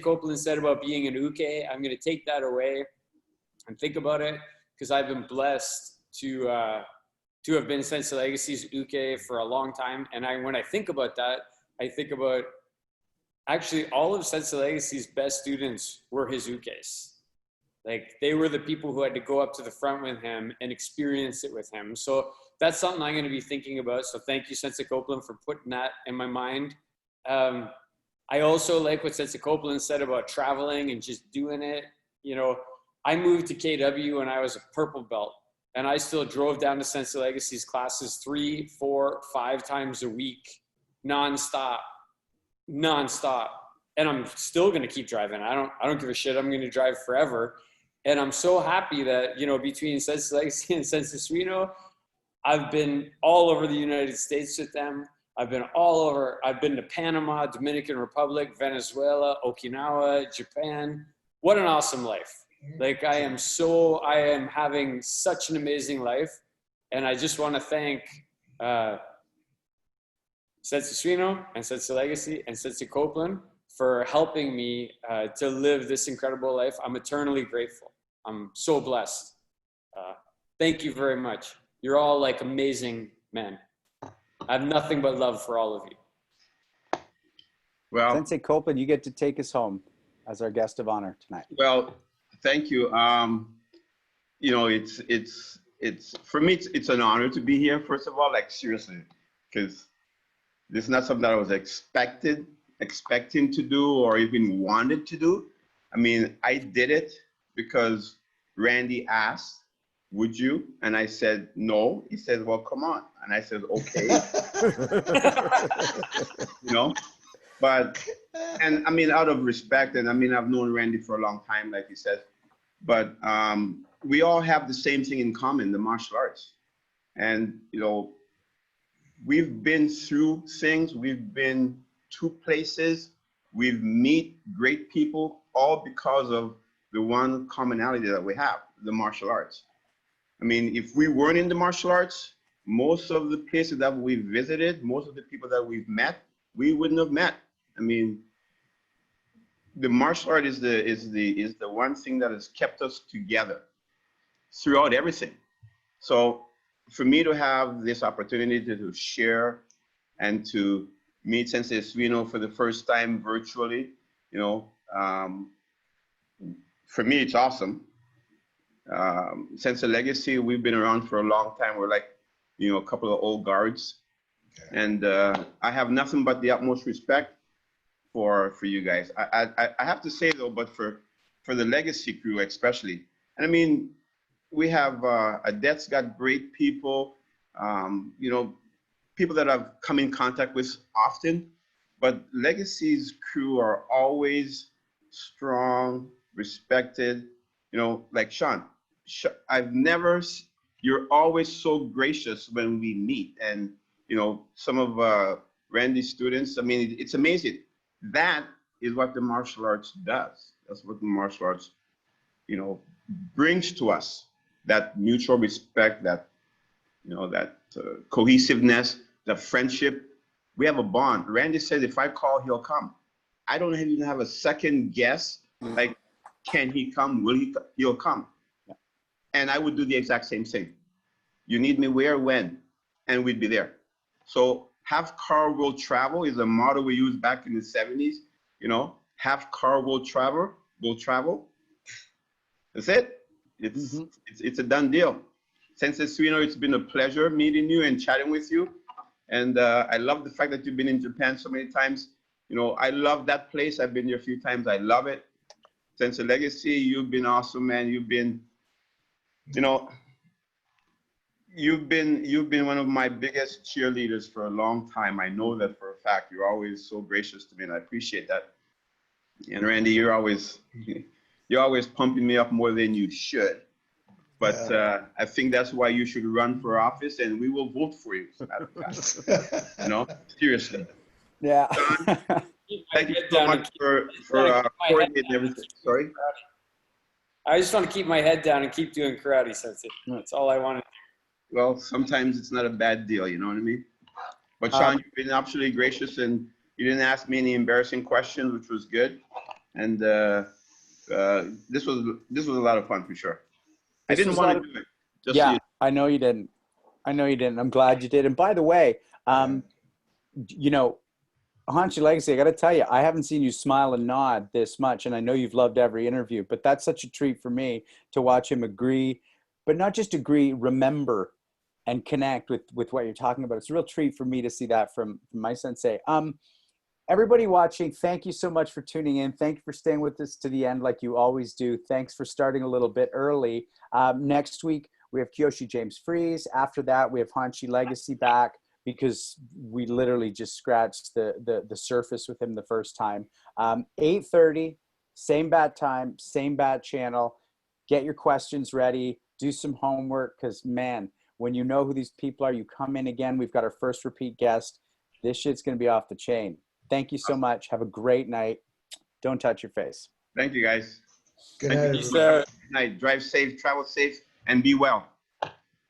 D: Copeland said about being an uke. I'm going to take that away and think about it, because I've been blessed to have been Sensei Legacy's uke for a long time. And when I think about that, I think about actually all of Sensei Legacy's best students were his ukes. Like they were the people who had to go up to the front with him and experience it with him. So that's something I'm going to be thinking about. So thank you, Sensei Copeland, for putting that in my mind. I also like what Sensei Copeland said about traveling and just doing it. You know, I moved to KW when I was a purple belt, and I still drove down to Sensei Legacy's classes 3, 4, 5 times a week, nonstop. And I'm still going to keep driving. I don't give a shit. I'm going to drive forever. And I'm so happy that, you know, between Sensei Legacy and Sensei Suino, I've been all over the United States with them. I've been all over. I've been to Panama, Dominican Republic, Venezuela, Okinawa, Japan. What an awesome life. Like I am having such an amazing life. And I just want to thank Sensei Suino and Sensei Legacy and Sensei Copeland for helping me to live this incredible life. I'm eternally grateful. I'm so blessed. Thank you very much. You're all like amazing men. I have nothing but love for all of you.
E: Well,
A: Sensei Copeland, you get to take us home as our guest of honor tonight.
E: well, thank you. You know, it's for me, it's an honor to be here. First of all, like seriously, because this is not something that I was expecting to do or even wanted to do. I mean, I did it because Randy asked, would you? And I said, no. He said, well, come on. And I said, okay. You know, and I mean, out of respect, and I mean, I've known Randy for a long time, like he said, but we all have the same thing in common, the martial arts. And, you know, we've been through things, we've been to places, we've met great people, all because of the one commonality that we have, the martial arts. I mean, if we weren't in the martial arts, most of the places that we visited, most of the people that we've met, we wouldn't have met. I mean, the martial art is the one thing that has kept us together throughout everything. So for me to have this opportunity to share and to meet Sensei Suino for the first time virtually, you know, for me, it's awesome. Sensei Legacy, we've been around for a long time. We're like, you know, a couple of old guards. Okay. And I have nothing but the utmost respect for you guys. I have to say though, but for the Legacy crew especially, and I mean, we have Adette's got great people, you know, people that I've come in contact with often, but Legacy's crew are always strong, respected, you know, like Sean. You're always so gracious when we meet. And, you know, some of Randy's students, I mean, it's amazing. That is what the martial arts does. That's what the martial arts brings to us that mutual respect, that, that cohesiveness, the friendship. We have a bond. Randy said, if I call, he'll come. I don't even have a second guess. Like, can he come? Will he? He'll come. And I would do the exact same thing. You need me where, when, and we'd be there. So have car will travel is a motto we used back in the 70s. Have car will travel. That's it. It's a done deal. Sensei Suino, it's been a pleasure meeting you and chatting with you. And I love the fact that you've been in Japan so many times. I love that place. I've been there a few times. I love it. Sensei Legacy, you've been awesome, man. You've been one of my biggest cheerleaders for a long time. I know that for a fact. You're always so gracious to me, and I appreciate that. And Randy, you're always pumping me up more than you should. But I think that's why you should run for office, and we will vote for you. Seriously.
A: Yeah.
E: Thank you so much for coordinating everything. Sorry.
D: I just want to keep my head down and keep doing karate, Sensei. That's all I want to do.
E: Well, sometimes it's not a bad deal, you know what I mean? But Sean, you've been absolutely gracious, and you didn't ask me any embarrassing questions, which was good. And this was a lot of fun for sure. I didn't want to do it.
A: Yeah, I know you didn't. I'm glad you did. And by the way, Hanshi Legacy, I got to tell you, I haven't seen you smile and nod this much, and I know you've loved every interview, but that's such a treat for me to watch him agree, but not just agree, remember and connect with what you're talking about. It's a real treat for me to see that from my sensei. Everybody watching, thank you so much for tuning in. Thank you for staying with us to the end like you always do. Thanks for starting a little bit early. Next week, we have Kyoshi James Freeze. After that, we have Hanshi Legacy back, because we literally just scratched the surface with him the first time. 8:30, same bat time, same bat channel. Get your questions ready. Do some homework, because, man, when you know who these people are, you come in again. We've got our first repeat guest. This shit's going to be off the chain. Thank you so much. Have a great night. Don't touch your face.
E: Thank you, guys.
C: Good night,
E: Good night. Drive safe, travel safe, and be well.